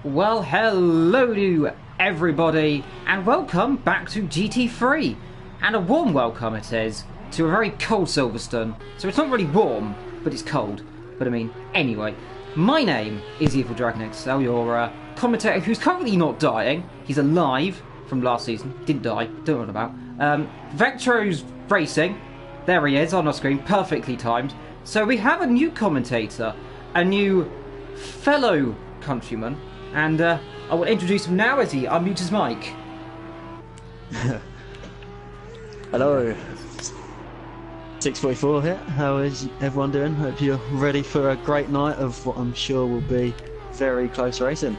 Well, hello to everybody, and welcome back to GT3. And a warm welcome it is to a very cold Silverstone. So it's not really warm, but it's cold. But I mean, anyway, my name is Evil Dragon XL, your commentator who's currently not dying. He's alive from last season. Didn't die, don't know what about. Vectro's racing. There he is on our screen, perfectly timed. So we have a new commentator, a new fellow countryman. And I will introduce him now as he unmutes his mic. Hello, 644 here. How is everyone doing? Hope you're ready for a great night of what I'm sure will be very close racing.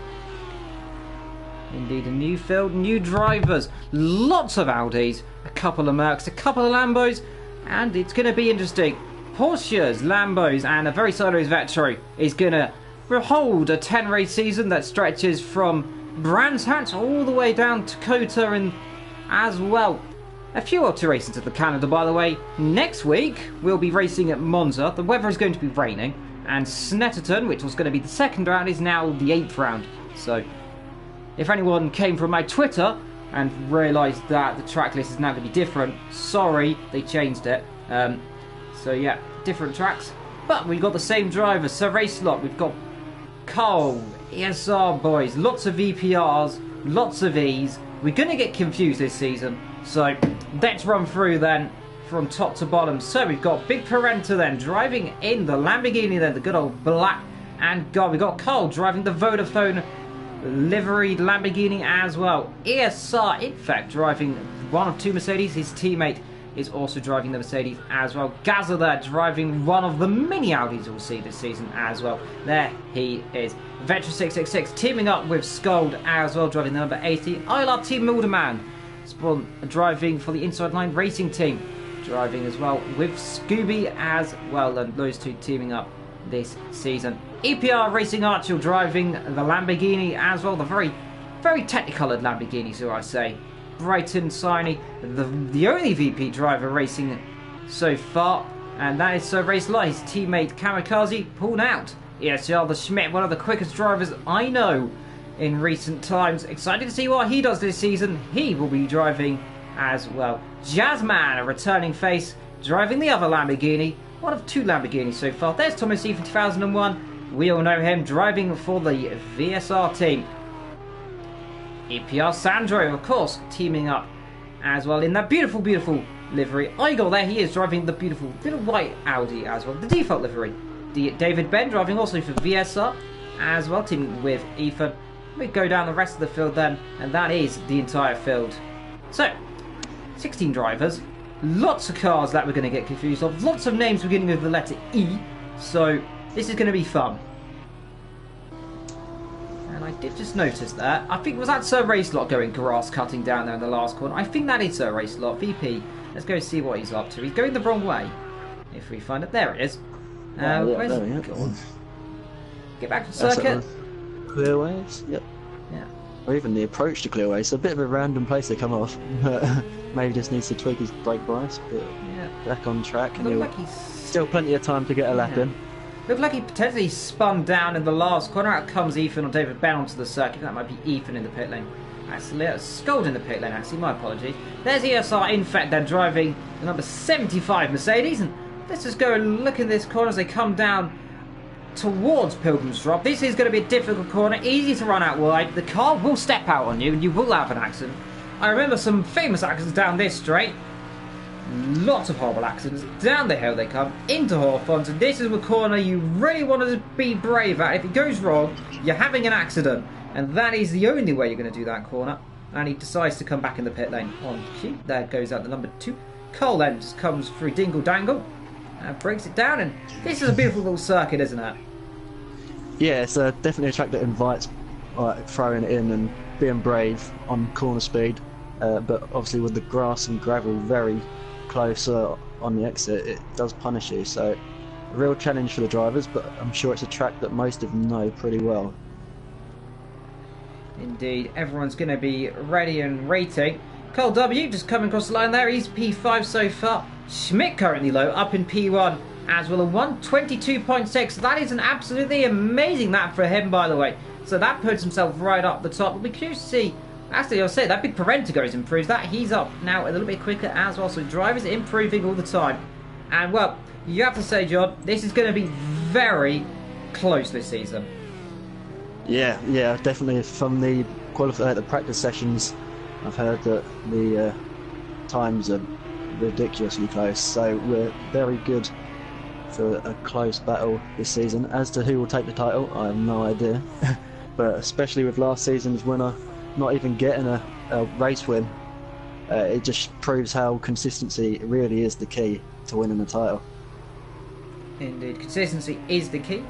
Indeed, a new field, new drivers, lots of Audis, a couple of Mercs, a couple of Lambos, and it's going to be interesting. Porsches, Lambos, and a very sideways Vetro is going to hold a 10-race season that stretches from Brands Hatch all the way down to Kota and as well. A few other races to the Canada, by the way. Next week, we'll be racing at Monza. The weather is going to be raining. And Snetterton, which was going to be the second round, is now the 8th round. So, if anyone came from my Twitter and realised that the track list is now going to be different, sorry, they changed it. So yeah, different tracks. But we've got the same drivers. So race lot, we've got Carl, ESR boys, lots of VPRs, lots of E's. We're going to get confused this season. So let's run through then from top to bottom. So we've got Big Parenta then driving in the Lamborghini then, the good old black. And God, we've got Carl driving the Vodafone liveried Lamborghini as well. ESR, in fact, driving one of two Mercedes. His teammate is also driving the Mercedes as well. Gazza there driving one of the mini Audis we'll see this season as well. There he is. Vetra 666 teaming up with Scold as well, driving the number 80. ILR Team Milderman driving for the Inside Line Racing Team, driving as well with Scooby as well, and those two teaming up this season. EPR Racing Archer driving the Lamborghini as well, the very technicolored Lamborghini, so I say. Brighton Siney, the only VP driver racing so far, and that is Sir Race Light. His teammate Kamikaze pulled out. ESR the Schmidt, one of the quickest drivers I know in recent times. Excited to see what he does this season. He will be driving as well. Jazzman, a returning face, driving the other Lamborghini. One of two Lamborghinis so far. There's Thomas E from 2001. We all know him, driving for the VSR team. EPR Sandro, of course, teaming up as well in that beautiful livery. Igor, there he is, driving the beautiful little white Audi as well, the default livery. David Ben driving also for VSR as well, teaming with Ethan. We go down the rest of the field then, and that is the entire field. So, 16 drivers, lots of cars that we're going to get confused of, lots of names beginning with the letter E, so this is going to be fun. And I did just notice that. I think, was that Sir Racelot going grass cutting down there in the last corner? I think that is Sir Racelot. VP. Let's go see what he's up to. He's going the wrong way. If we find it. There it is. Where's he gone? Get back to the circuit. Clearways? Yep. Yeah. Or even the approach to Clearways. It's a bit of a random place to come off. Maybe just needs to tweak his brake bias. But yeah. Back on track. And like he's still plenty of time to get a lap in. Looked like he potentially spun down in the last corner. Out comes Ethan or David Ben onto the circuit. That might be Ethan in the pit lane. Actually, Scold in the pit lane, actually. My apologies. There's ESR in fact then driving the number 75 Mercedes. And let's just go and look in this corner as they come down towards Pilgrim's Drop. This is going to be a difficult corner. Easy to run out wide. The car will step out on you and you will have an accident. I remember some famous accidents down this straight. Lots of horrible accidents. Down the hill they come, into Hawthorns, and this is a corner you really want to be brave at. If it goes wrong, you're having an accident. And that is the only way you're going to do that corner. And he decides to come back in the pit lane on cue. There goes out the number 2. Cole then just comes through Dingle Dangle and breaks it down. And this is a beautiful little circuit, isn't it? Yeah, it's definitely a track that invites throwing it in and being brave on corner speed. But obviously with the grass and gravel very close on the exit, it does punish you, so a real challenge for the drivers, but I'm sure it's a track that most of them know pretty well. Indeed, everyone's going to be ready and rating. Cole W just coming across the line there, he's P5 so far. Schmidt currently low, up in P1 as well, a 122.6. That is an absolutely amazing lap for him, by the way. So that puts himself right up the top. We'll be curious to see. Actually, I'll say that big Parentigo has improved. That he's up now a little bit quicker as well. So drivers improving all the time. And well, you have to say, John, this is going to be very close this season. Yeah, definitely. From the the practice sessions, I've heard that the times are ridiculously close. So we're very good for a close battle this season. As to who will take the title, I have no idea. But especially with last season's winner not even getting a race win, it just proves how consistency really is the key to winning the title. Indeed, consistency is the key.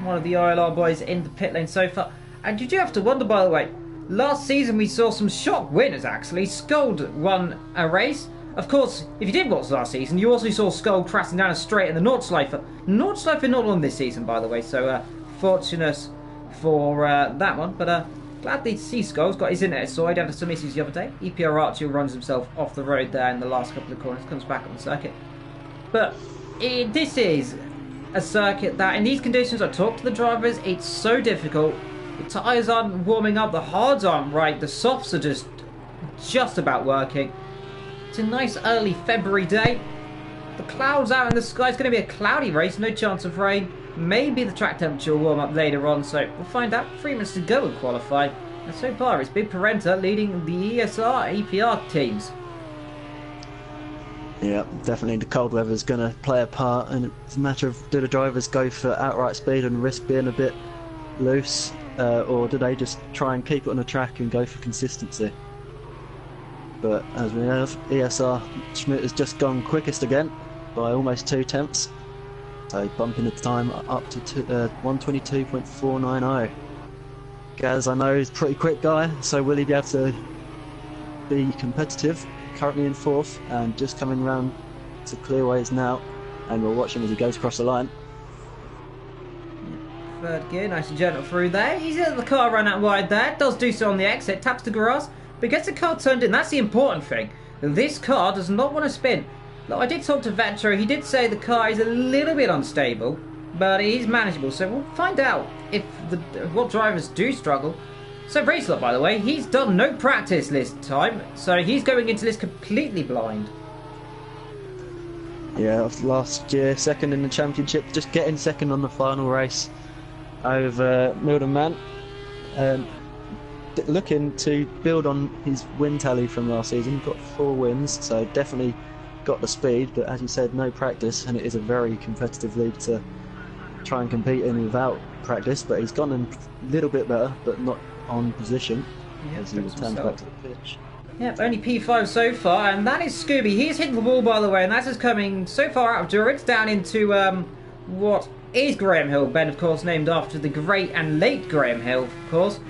One of the AOR boys in the pit lane so far. And you do have to wonder, by the way, last season we saw some shock winners actually. Skuld won a race. Of course, if you did watch last season, you also saw Skuld crashing down a straight in the Nordschleife. Nordschleife not on this season, by the way, so fortunate for that one. But glad to see Skull's got his internet sorted after some issues the other day. EPR Archie runs himself off the road there in the last couple of corners, comes back on the circuit. But this is a circuit that, in these conditions, I talked to the drivers, it's so difficult. The tyres aren't warming up, the hards aren't right, the softs are just about working. It's a nice early February day. The clouds out in the sky. It's going to be a cloudy race, no chance of rain. Maybe the track temperature will warm up later on, so we'll find out. 3 minutes to go and qualify. And so far, it's Big Parenta leading the ESR, EPR teams. Yeah, definitely the cold weather is going to play a part, and it's a matter of, do the drivers go for outright speed and risk being a bit loose, or do they just try and keep it on the track and go for consistency? But as we have, ESR Schmidt has just gone quickest again by almost 2/10, so bumping the time up to 1:22.490. Gaz, I know, is a pretty quick guy, so will he be able to be competitive? Currently in 4th and just coming round to clearways now, and we'll watch him as he goes across the line. Third gear, nice and gentle through there. He's let the car run out wide there. Does do so on the exit, taps the grass, but gets the car turned in. That's the important thing. This car does not want to spin. Look, I did talk to Vetro. He did say the car is a little bit unstable, but it is manageable. So we'll find out if what drivers do struggle. So Racelot, by the way, he's done no practice this time, so he's going into this completely blind. Yeah, last year, second in the championship, just getting second on the final race over Mildenman. Looking to build on his win tally from last season, got 4 wins, so definitely got the speed, but as you said, no practice, and it is a very competitive league to try and compete in without practice, but he's gone a little bit better, but not on position, as he returns back to the pitch. Yep, only P5 so far, and that is Scooby. He's hitting the wall, by the way, and that is coming so far out of Durance down into what is Graham Hill. Ben, of course, named after the great and late Graham Hill, of course.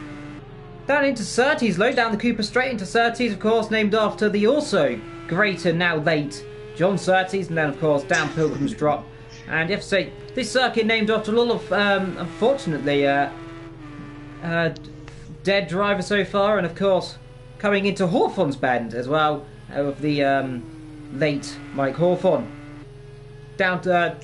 Down into Surtees, low down the Cooper straight into Surtees, of course, named after the also great and now late John Surtees, and then, of course, down Pilgrim's Drop. And you have to say, this circuit named after a lot of, unfortunately, dead driver so far, and of course coming into Hawthorne's Bend as well, of the late Mike Hawthorne. Down to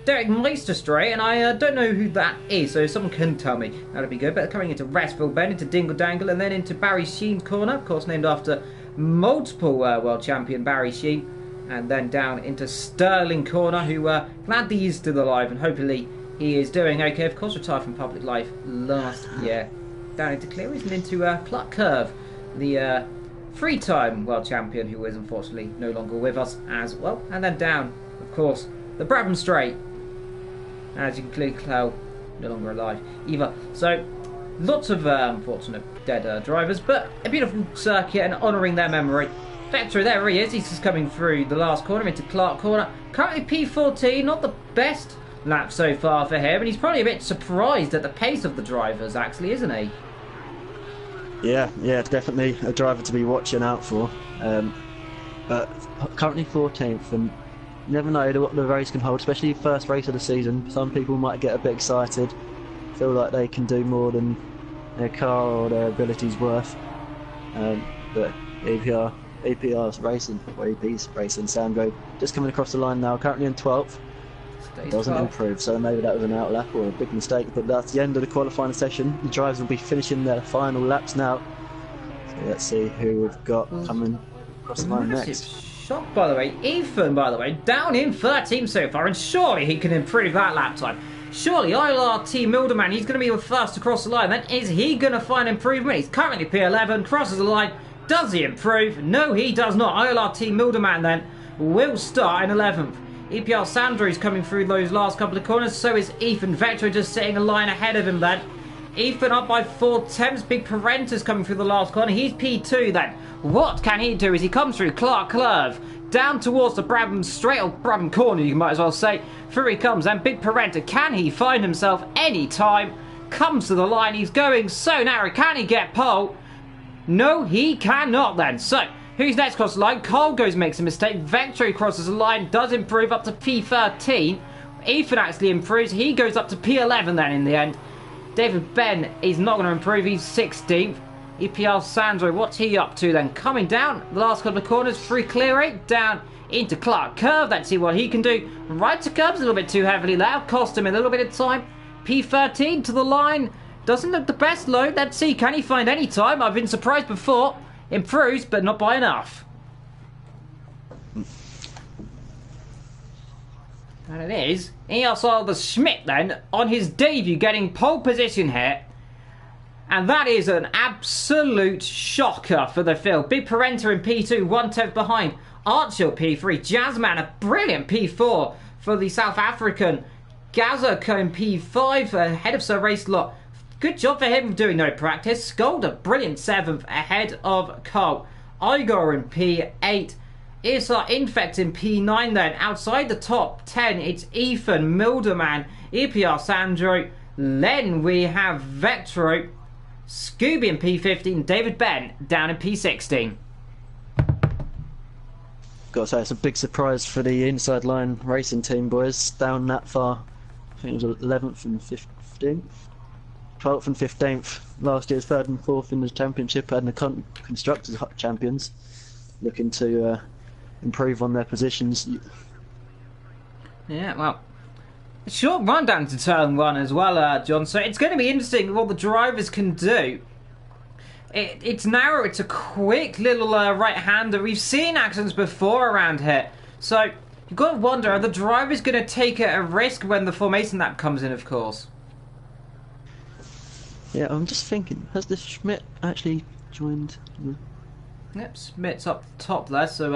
Derek Meister straight, and I don't know who that is, so if someone can tell me, that'd be good. But coming into Rastville Bend, into Dingle Dangle, and then into Barry Sheen's corner, of course named after multiple world champion Barry Sheen, and then down into Sterling Corner, who glad that he's still alive, and hopefully he is doing okay. Of course, retired from public life last year. Down into Clearways and into Clark Curve, the 3-time world champion, who is unfortunately no longer with us as well. And then down, of course, the Brabham Straight, as you can clearly tell, no longer alive either. So lots of unfortunate dead drivers, but a beautiful circuit and honouring their memory. Vector, there he is. He's just coming through the last corner into Clark Corner. Currently P14, not the best lap so far for him, and he's probably a bit surprised at the pace of the drivers, actually, isn't he? Yeah, definitely a driver to be watching out for. But currently 14th, and you never know what the race can hold, especially first race of the season. Some people might get a bit excited, feel like they can do more than their car or their ability's worth. But EPR's racing, or EP's racing, Sandro just coming across the line now, currently in 12th. Doesn't improve, so maybe that was an outlap or a big mistake, but that's the end of the qualifying session. The drivers will be finishing their final laps now. So let's see who we've got coming across the line next. Shock, by the way. Ethan, by the way, down in 13th so far, and surely he can improve that lap time. Surely ILRT Milderman, he's going to be the first across the line. Then is he going to find improvement? He's currently P11, crosses the line. Does he improve? No, he does not. ILRT Milderman then will start in 11th. EPR Sandro's coming through those last couple of corners. So is Ethan. Vector just sitting a line ahead of him then. Ethan up by 4/10. Big Parenta's coming through the last corner. He's P2 then. What can he do as he comes through Clark Curve? Down towards the Brabham Straight, or Brabham Corner you might as well say. Through he comes, and Big Parenta, can he find himself any time? Comes to the line, he's going so narrow, can he get pole? No, he cannot then. So, who's next across the line? Cole goes, makes a mistake. Vector crosses the line, does improve up to P13. Ethan actually improves, he goes up to P11 then in the end. David Ben is not going to improve, he's 16th. EPL Sandro, what's he up to then? Coming down the last couple of corners, through clear 8, down into Clark Curve. Let's see what he can do. Right to curbs a little bit too heavily. That'll cost him a little bit of time. P13 to the line. Doesn't look the best load. Let's see, can he find any time? I've been surprised before. Improves, but not by enough. And it is ESR the Schmidt then, on his debut, getting pole position here. And that is an absolute shocker for the field. Big Parenta in P2, 1/10 behind. Archer P3, Jazzman a brilliant P4 for the South African. Gaza in P5 ahead of Sir Race Lot. Good job for him doing no practice. Skolder, brilliant 7th ahead of Cole. Igor in P8. ESR Infect in P9 then. Outside the top 10, it's Ethan, Milderman, EPR Sandro. Then we have Vectro. Scooby in P15, David Ben down in P16. Got to say, it's a big surprise for the Inside Line Racing team, boys. Down that far. I think it was 11th and 15th. 12th and 15th. Last year's 3rd and 4th in the championship, and the Constructors champions looking to improve on their positions. Yeah, well, short run down to turn 1 as well, John. So it's going to be interesting what the drivers can do. It's narrow. It's a quick little right-hander. We've seen accidents before around here. So you've got to wonder, are the drivers going to take a risk when the formation lap comes in, of course? Yeah, I'm just thinking, has the Schmidt actually joined? Yep, Schmidt's up top there, so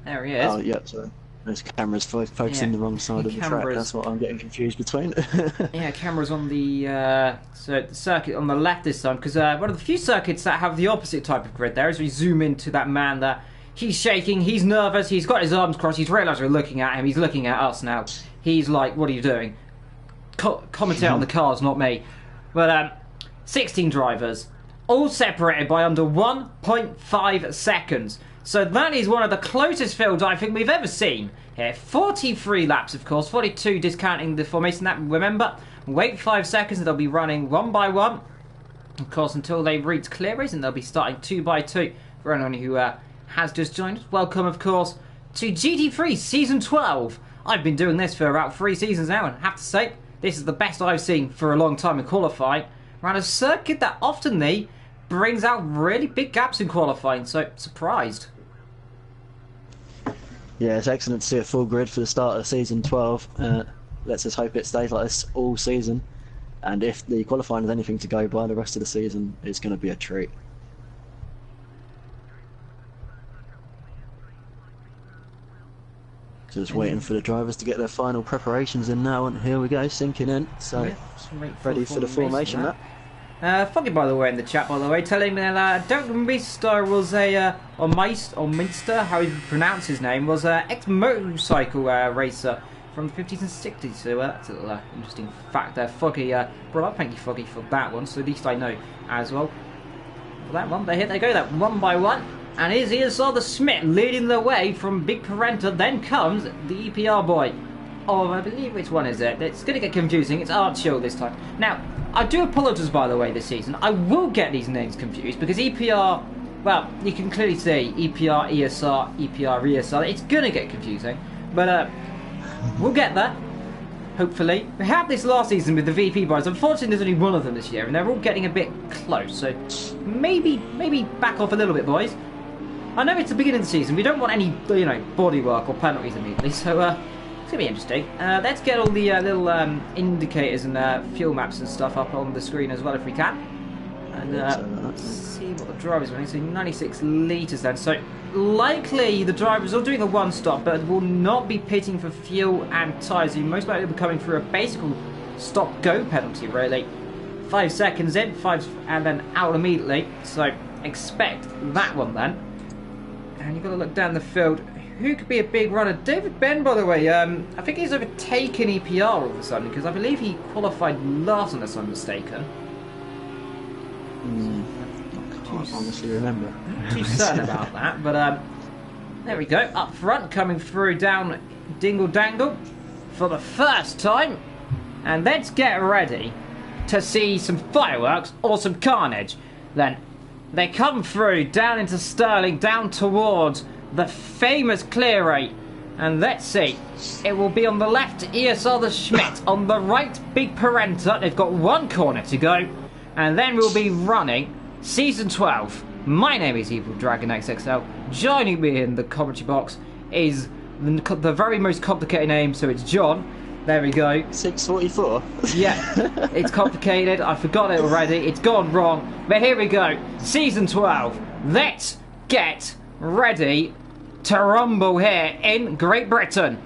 there he is. Oh, yep, sorry. Those cameras focusing the wrong side of the track. That's what I'm getting confused between. Yeah, cameras on the so the circuit on the left this time, because one of the few circuits that have the opposite type of grid there. As we zoom into that man there, he's shaking, he's nervous, he's got his arms crossed, he's realised we're looking at him, he's looking at us now. He's like, what are you doing? Commentate on the cars, not me. But 16 drivers, all separated by under 1.5 seconds. So that is one of the closest fields I think we've ever seen here. 43 laps, of course, 42 discounting the formation lap. Remember, wait 5 seconds and they'll be running 1 by 1. Of course, until they reach clear race, and they'll be starting 2 by 2. For anyone who has just joined us, welcome, of course, to GT3 Season 12. I've been doing this for about 3 seasons now, and I have to say, this is the best I've seen for a long time in qualifying. Around a circuit that often brings out really big gaps in qualifying, so surprised. Yeah, it's excellent to see a full grid for the start of season 12. Let's just hope it stays like this all season, and if the qualifying is anything to go by, the rest of the season it's going to be a treat. Just waiting for the drivers to get their final preparations in now, and here we go, sinking in. So yeah, ready for the formation lap. Foggy, by the way, in the chat, by the way, telling me that Doug Mister was or Minster, how he pronounced his name, was an ex-motorcycle racer from the 50s and 60s. So that's a little interesting fact there. Foggy brought up. Thank you, Foggy, for that one. So at least I know as well. For that one, but here they go, that 1 by 1. And here's ESR the Schmidt leading the way from Big Parenta. Then comes the EPR boy. Oh, I believe which one is it? It's going to get confusing. It's Archill this time. Now, I do apologise, by the way, this season. I will get these names confused because EPR, well, you can clearly see EPR, ESR, EPR, ESR. It's going to get confusing, but we'll get there. hopefully. We had this last season with the VP boys. Unfortunately, there's only one of them this year, and they're all getting a bit close. So maybe back off a little bit, boys. I know it's the beginning of the season. We don't want any, you know, bodywork or penalties immediately. So it's gonna be interesting. Let's get all the little indicators and fuel maps and stuff up on the screen as well if we can. And let's see what the driver's running. So 96 litres then. So likely the drivers are doing a one stop, but will not be pitting for fuel and tyres. You most likely will be coming through a basic stop go penalty really. 5 seconds in, 5 and then out immediately. So expect that one then. And you've got to look down the field. Who could be a big runner? David Ben, by the way. I think he's overtaken EPR all of a sudden because I believe he qualified last unless I'm mistaken. I can't honestly remember. Not too certain about that, but there we go. Up front, coming through down Dingle Dangle for the first time. And let's get ready to see some fireworks or some carnage. Then they come through down into Stirling, down towards the famous clear rate. And let's see, it will be on the left ESR the Schmidt, on the right Big Parenta. They've got one corner to go. And then we'll be running Season 12. My name is Evil Dragon XXL. Joining me in the commentary box is the very most complicated name, so it's John. There we go. 644? Yeah, it's complicated. I forgot it already. It's gone wrong. But here we go. Season 12. Let's get ready to rumble here in Great Britain.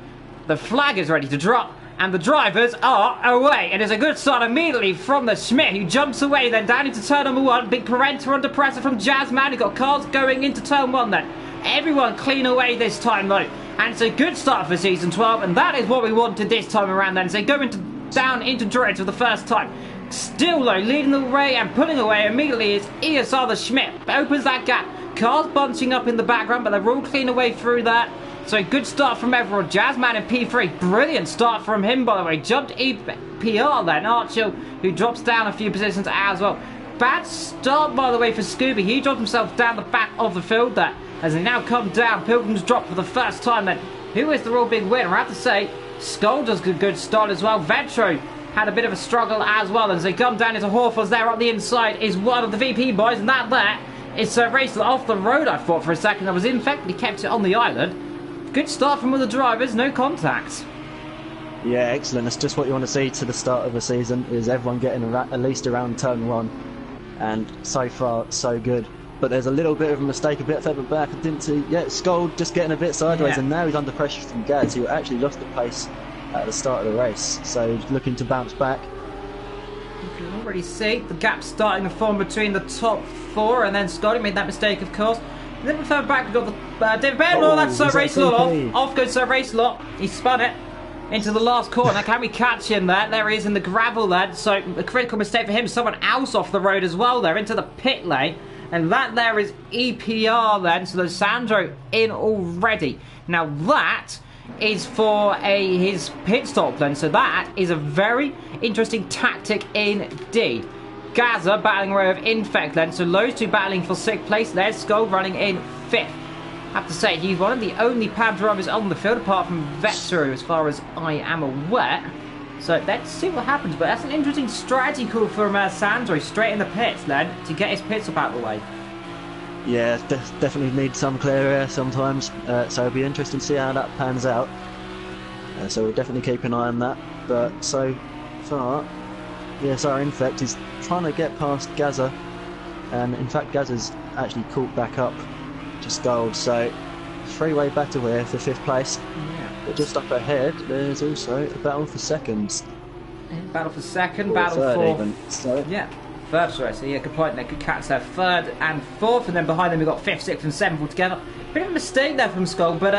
The flag is ready to drop. And the drivers are away. It is a good start immediately from the Schmidt, who jumps away then down into turn number 1. Big Parenta under pressure from Jazzman, who got cars going into turn 1 then. Everyone clean away this time though. And it's a good start for Season 12, and that is what we wanted this time around then. So they go down into Dredge for the first time. Still though, leading the way and pulling away immediately is ESR the Schmidt. Opens that gap. Cars bunching up in the background, but they're all clean away through that. So good start from everyone. Jazzman in P3. Brilliant start from him, by the way. Jumped EPR then. Archil, who drops down a few positions as well. Bad start, by the way, for Scooby. He dropped himself down the back of the field there. As they now come down, Pilgrim's drop for the first time then. Who is the real big winner? I have to say, Skull does a good start as well. Vetro had a bit of a struggle as well. As they come down into Hawthorne's there on the inside is one of the VP boys. And that there is a race off the road, I thought for a second. That was in fact, he kept it on the island. Good start from all the drivers, no contacts. Yeah, excellent. That's just what you want to see to the start of the season, is everyone getting at least around turn 1. And so far, so good. But there's a little bit of a mistake a bit further back. I didn't see... Yeah, Skull just getting a bit sideways, yeah. And now he's under pressure from Gaz, who actually lost the pace at the start of the race. So he's looking to bounce back. You can already see the gap starting to form between the top 4, and then Scotty made that mistake, of course. And then further back, we've got the David Bell. Oh, that's Sir Racelot off. Off goes Sir Racelot. He spun it into the last corner. Can we catch him there? There he is in the gravel there. So a critical mistake for him. Someone else off the road as well there into the pit lane. And that there is EPR then. So there's Sandro in already. Now that is for his pit stop then. So that is a very interesting tactic indeed. Gaza battling away with Infect then, so those two battling for 6th place. There's Skull running in 5th. I have to say, he's one of the only pad drivers on the field, apart from Vetru, as far as I am aware. So let's see what happens, but that's an interesting strategy call from Sandro, straight in the pits then, to get his pit stop out of the way. Yeah, definitely need some clear air sometimes, so it'll be interesting to see how that pans out. So we'll definitely keep an eye on that, but so far... Yes, our Infect is trying to get past Gaza, and in fact Gaza's actually caught back up to Skull, so 3-way battle here for 5th place. Yeah. But just up ahead there's also a battle for 2nd. Battle for 2nd, or battle 3rd for... even. So. Yeah, 3rd, sorry, so yeah, good point there. Good catch there, 3rd and 4th, and then behind them we've got 5th, 6th and 7th all together. Bit of a mistake there from Skull, but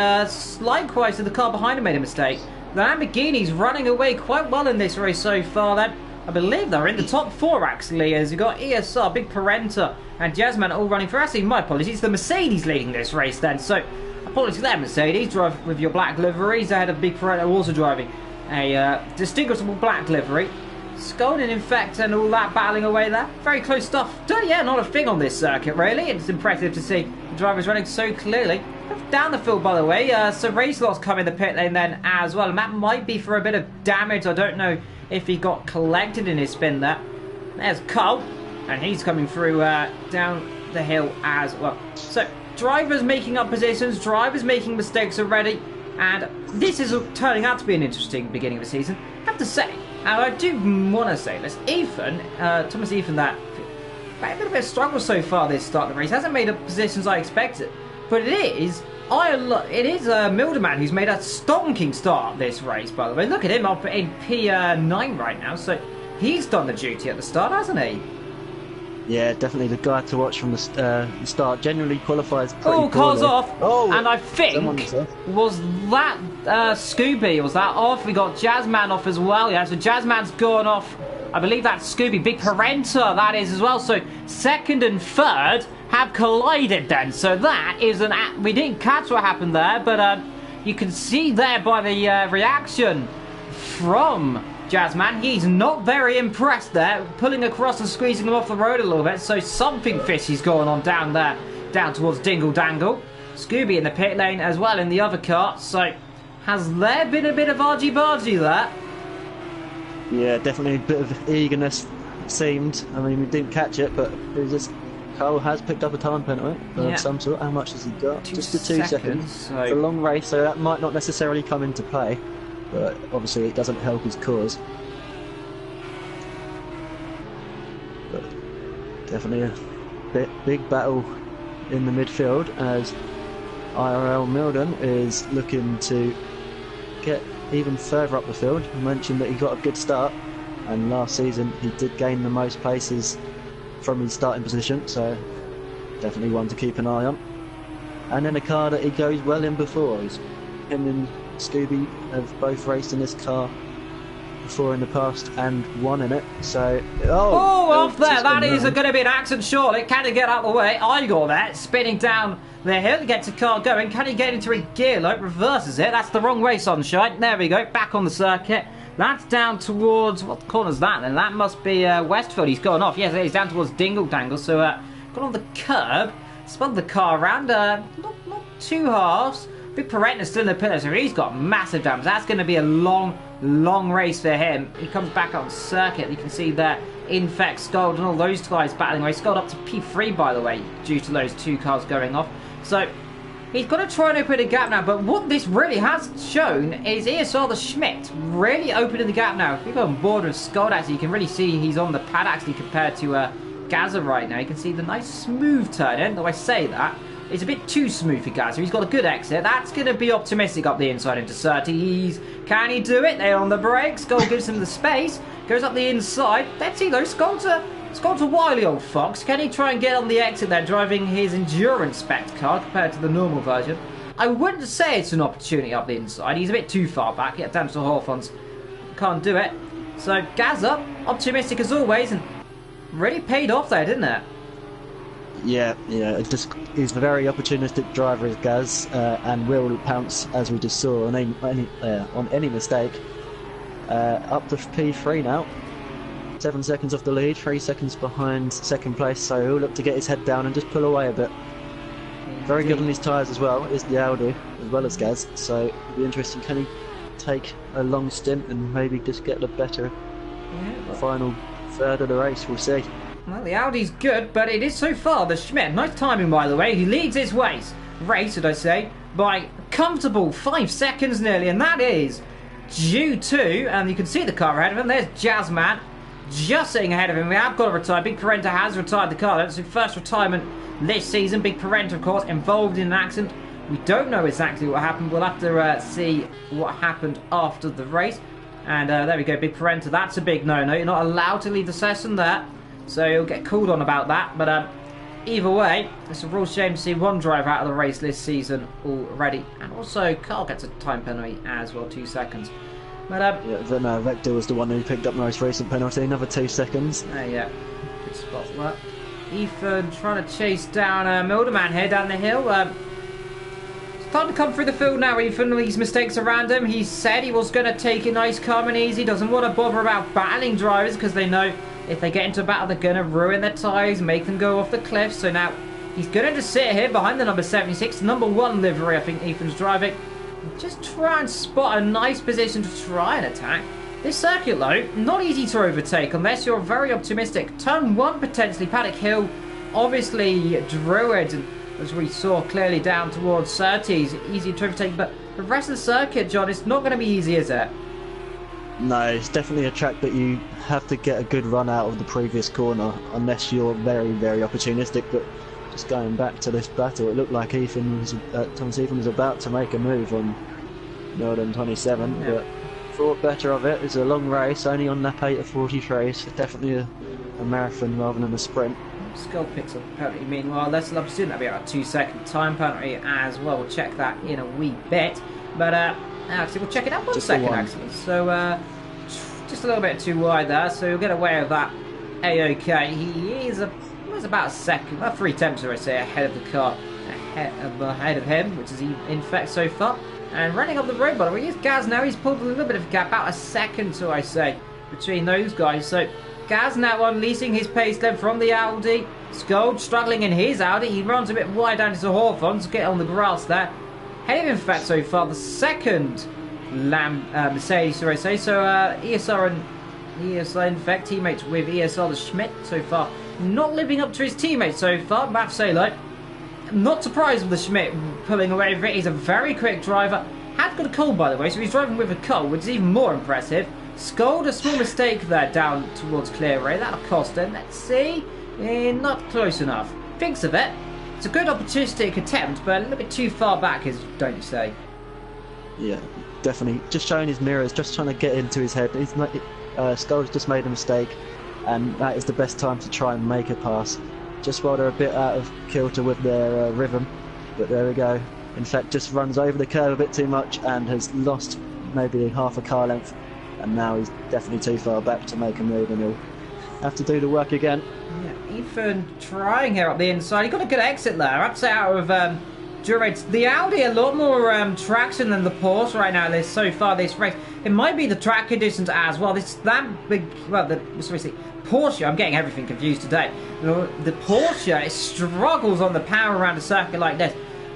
likewise the car behind him made a mistake. The Lamborghini's running away quite well in this race so far then. I believe they're in the top 4 actually, as you've got ESR, Big Parenta and Jazzman all running for... Actually, my apologies, the Mercedes leading this race then. So, apologies there, Mercedes. Drive with your black liveries ahead of Big Parenta, also driving a distinguishable black livery. Scolding Infect and all that battling away there. Very close stuff. Yeah, not a thing on this circuit really. It's impressive to see the drivers running so clearly. down the field, by the way. So Racelot's come in the pit lane then as well. And that might be for a bit of damage. I don't know if he got collected in his spin there. There's Carl, and he's coming through down the hill as well. So drivers making up positions, drivers making mistakes already, and this is turning out to be an interesting beginning of the season. I have to say, and I do want to say this, Thomas Ethan, that a bit of a struggle so far this start of the race. Hasn't made up positions I expected, but it is Mildeman who's made a stonking start this race, by the way. Look at him up in P9 right now, so he's done the duty at the start, hasn't he? Yeah, definitely the guy to watch from the start. Generally qualifies pretty poorly. Car's off. Oh, and I think, was that Scooby? Was that off? We got Jazzman off as well. Yeah, so Jazzman's gone off. I believe that's Scooby. Big Parenta, that is as well. So second and third have collided then. So that is we didn't catch what happened there, but you can see there by the reaction from Jazzman, he's not very impressed there, pulling across and squeezing him off the road a little bit, so something fishy's going on down there, down towards Dingle Dangle. Scooby in the pit lane as well in the other car, so has there been a bit of argy-bargy there? Yeah, definitely a bit of eagerness, it seemed. I mean, we didn't catch it, but it was just... Cole has picked up a time penalty of some sort. How much has he got? Just the 2 seconds. So... It's a long race, so that might not necessarily come into play. But obviously it doesn't help his cause. But definitely a big battle in the midfield as IRL Milden is looking to get even further up the field. I mentioned that he got a good start, and last season he did gain the most places from his starting position, so definitely one to keep an eye on. And then a car that he goes well in before. Him and Scooby have both raced in this car before in the past and won in it, so... off there! That is going to be an accident, surely. Can he get out of the way? Igor there, spinning down the hill, gets the car going. Can he get into a gear loop? Reverses it. That's the wrong way, Sunshine. There we go, back on the circuit. That's down towards... What corner's that then? That must be Westfield. He's gone off. Yes, he's down towards Dingle Dangle, so got on the curb, spun the car around, not two halves. Big Parenta's still in the pillar, so he's got massive damage. That's going to be a long race for him. He comes back on circuit. You can see there, Infect, Scold, and all those guys battling away. Scold up to P3, by the way, due to those two cars going off. So he's got to try and open a gap now. But what this really has shown is ESR the Schmidt really opening the gap now. If we go on board with Scold, actually, you can really see he's on the pad actually compared to Gaza right now. You can see the nice smooth turn in, though I say that. It's a bit too smooth for Gaza. He's got a good exit. That's going to be optimistic up the inside into 30s. Can he do it? They're on the brakes. Gold gives him the space. Goes up the inside. Let's see though. Scott's a wily old fox. Can he try and get on the exit there, driving his endurance spec car compared to the normal version? I wouldn't say it's an opportunity up the inside. He's a bit too far back. Yeah, damn to Hawthorns. Can't do it. So Gaza, optimistic as always, and really paid off there, didn't it? Yeah, he's a very opportunistic driver, is Gaz, and will pounce, as we just saw, on any mistake. Up to P3 now, 7 seconds off the lead, 3 seconds behind second place, so he'll look to get his head down and just pull away a bit. Very good on his tyres as well, is the Audi, as well as Gaz, so it'll be interesting. Can he take a long stint and maybe just get the better final third of the race? We'll see. Well, the Audi's good, but it is so far the Schmidt. Nice timing, by the way. He leads his race, should I say, by a comfortable 5 seconds nearly, and that is due to, and you can see the car ahead of him. There's Jazzman just sitting ahead of him. We have got to retire. Big Parenta has retired the car. That's his first retirement this season. Big Parenta, of course, involved in an accident. We don't know exactly what happened. We'll have to see what happened after the race. And there we go, Big Parenta. That's a big no-no. You're not allowed to leave the session there. So he'll get called on about that, but either way, it's a real shame to see one driver out of the race this season already. And also, Carl gets a time penalty as well, 2 seconds. But no, Vector was the one who picked up the most recent penalty, another 2 seconds. Yeah, good spot for that. Ethan trying to chase down Mildeman here down the hill. Starting to come through the field now, Ethan, with these mistakes around him. He said he was going to take it nice, calm and easy. Doesn't want to bother about battling drivers because they know if they get into a battle, they're going to ruin their tyres, make them go off the cliff. So now He's going to sit here behind the number 76, number 1 livery I think Ethan's driving. Just try and spot a nice position to try and attack. This circuit though, not easy to overtake unless you're very optimistic. Turn 1 potentially, Paddock Hill, obviously Druid, as we saw clearly down towards Surtees, easy to overtake, but the rest of the circuit, John, it's not going to be easy, is it? No, it's definitely a track that you have to get a good run out of the previous corner, unless you're very, very opportunistic. But just going back to this battle, it looked like Thomas Ethan was about to make a move on Northern 27, yeah. But thought better of it. It's a long race, only on lap 8 of 43, so definitely a marathon rather than a sprint. Skull picks up a penalty. Meanwhile, let's love to see that'll be about a 2-second time penalty as well. We'll check that in a wee bit. But actually, we'll check it out 1 second actually. So just a little bit too wide there, so he'll get away with that. A-OK. He is about a second, about 3/10 I say, ahead of the car, ahead of him, which is in fact so far. And running up the road, by the way, here's Gaz now. He's pulled a little bit of a gap, about a second, so I say, between those guys. So Gaz now unleashing his pace then from the Audi. Scold struggling in his Audi. He runs a bit wide down into Hawthorne to get on the grass there. Ahead of, in fact, so far, the second Mercedes, so I say. So ESR and ESR, in fact, teammates with ESR the Schmidt so far. Not living up to his teammates so far. Matt Salo, not surprised with the Schmidt pulling away with it. He's a very quick driver. Had got a cold, by the way, so he's driving with a cold, which is even more impressive. Scold a small mistake there down towards Clear Ray. That'll cost him. Let's see. Not close enough. Thinks of it. It's a good opportunistic attempt, but a little bit too far back, don't you say? Yeah, definitely. Just showing his mirrors, just trying to get into his head. Skull's just made a mistake, and that is the best time to try and make a pass. Just while they're a bit out of kilter with their rhythm, but there we go. In fact, just runs over the curve a bit too much and has lost maybe half a car length, and now he's definitely too far back to make a move, and he'll have to do the work again. Yeah, Ethan trying here up the inside. He got a good exit there. I'd say out of Durates, the Audi a lot more traction than the Porsche right now. So far this race, it might be the track conditions as well. This that big, well, Porsche. I'm getting everything confused today. The Porsche, it struggles on the power around a circuit like this.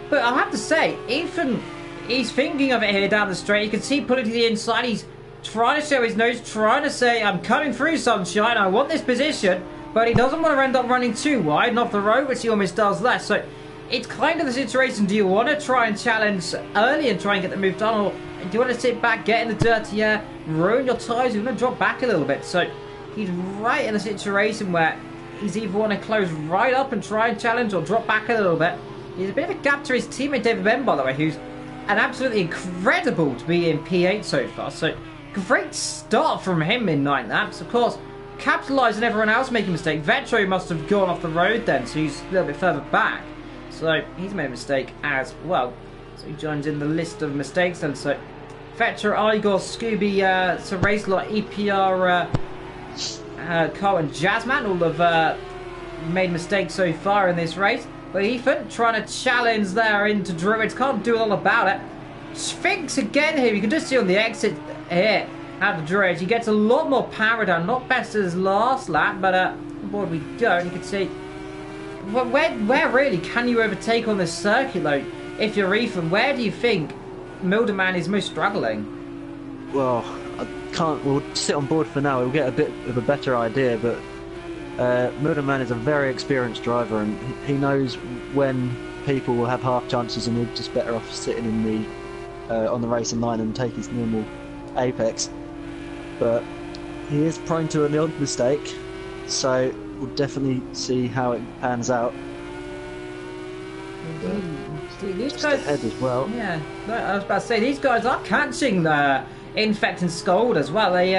But I have to say, Ethan, he's thinking of it here down the straight. You can see pulling to the inside. He's trying to show his nose, trying to say, I'm coming through, sunshine. I want this position. But he doesn't want to end up running too wide and off the road, which he almost does less. So it's kind of the situation. Do you want to try and challenge early and try and get the move done? Or do you want to sit back, get in the dirty air, ruin your tyres? You're going to drop back a little bit. So he's right in a situation where he's either want to close right up and try and challenge or drop back a little bit. He's a bit of a gap to his teammate David Ben, by the way, who's an absolutely incredible to be in P8 so far. So great start from him in 9 laps. Of course, capitalising everyone else making a mistake. Vetro must have gone off the road then, so he's a little bit further back. So he's made a mistake as well. So he joins in the list of mistakes then. So Vetro, Igor, Scooby, so Racelot, EPR, Carl and Jazzman all have made mistakes so far in this race. But Ethan trying to challenge there into Druids. Can't do a lot about it. Sphinx again here. You can just see on the exit here out of Druids. He gets a lot more power down. Not best as his last lap, but aboard we go. And you can see where really can you overtake on this circuit though? If you're Ethan, where do you think Milderman is most struggling? Well, I can't. We'll sit on board for now. We'll get a bit of a better idea, but Milderman is a very experienced driver, and he knows when people will have half chances, and he's just better off sitting in the on the racing line and take his normal apex. But he is prone to an odd mistake, so we'll definitely see how it pans out. These guys ahead as well. Yeah, I was about to say these guys are catching the Infect and Scold as well. They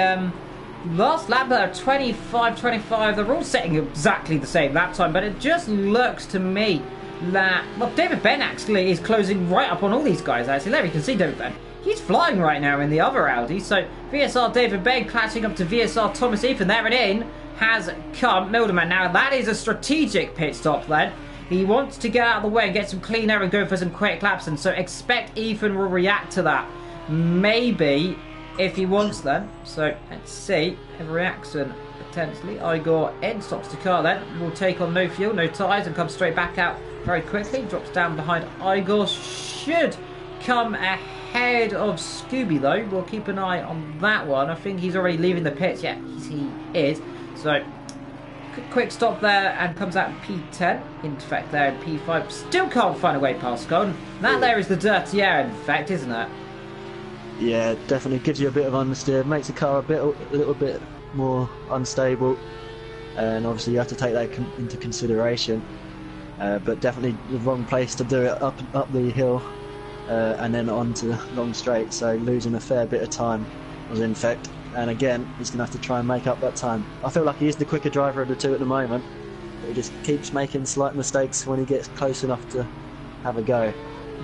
last lap there 25-25. They're all setting exactly the same lap time, but it just looks to me that David Ben actually is closing right up on all these guys. Actually, there you can see David Ben. He's flying right now in the other Audi. So VSR David Ben clashing up to VSR Thomas Ethan. There and in has come Milderman. Now that is a strategic pit stop then. He wants to get out of the way and get some clean air and go for some quick laps, and so expect Ethan will react to that. Maybe if he wants them. So let's see. A reaction potentially. Igor end stops the car then. Will take on no fuel, no tyres, and come straight back out very quickly. Drops down behind Igor. Should come ahead of Scooby though. We'll keep an eye on that one. I think he's already leaving the pits. Yeah, he is. So quick stop there and comes out in P10. In fact, there in P5. Still can't find a way past Scone. That there is the dirty air, in fact, isn't it? Yeah, definitely gives you a bit of understeer, makes the car a little bit more unstable, and obviously you have to take that into consideration. But definitely the wrong place to do it, up the hill, and then onto the long straight. So losing a fair bit of time was in fact. And again, he's going to have to try and make up that time. I feel like he is the quicker driver of the two at the moment, but he just keeps making slight mistakes when he gets close enough to have a go.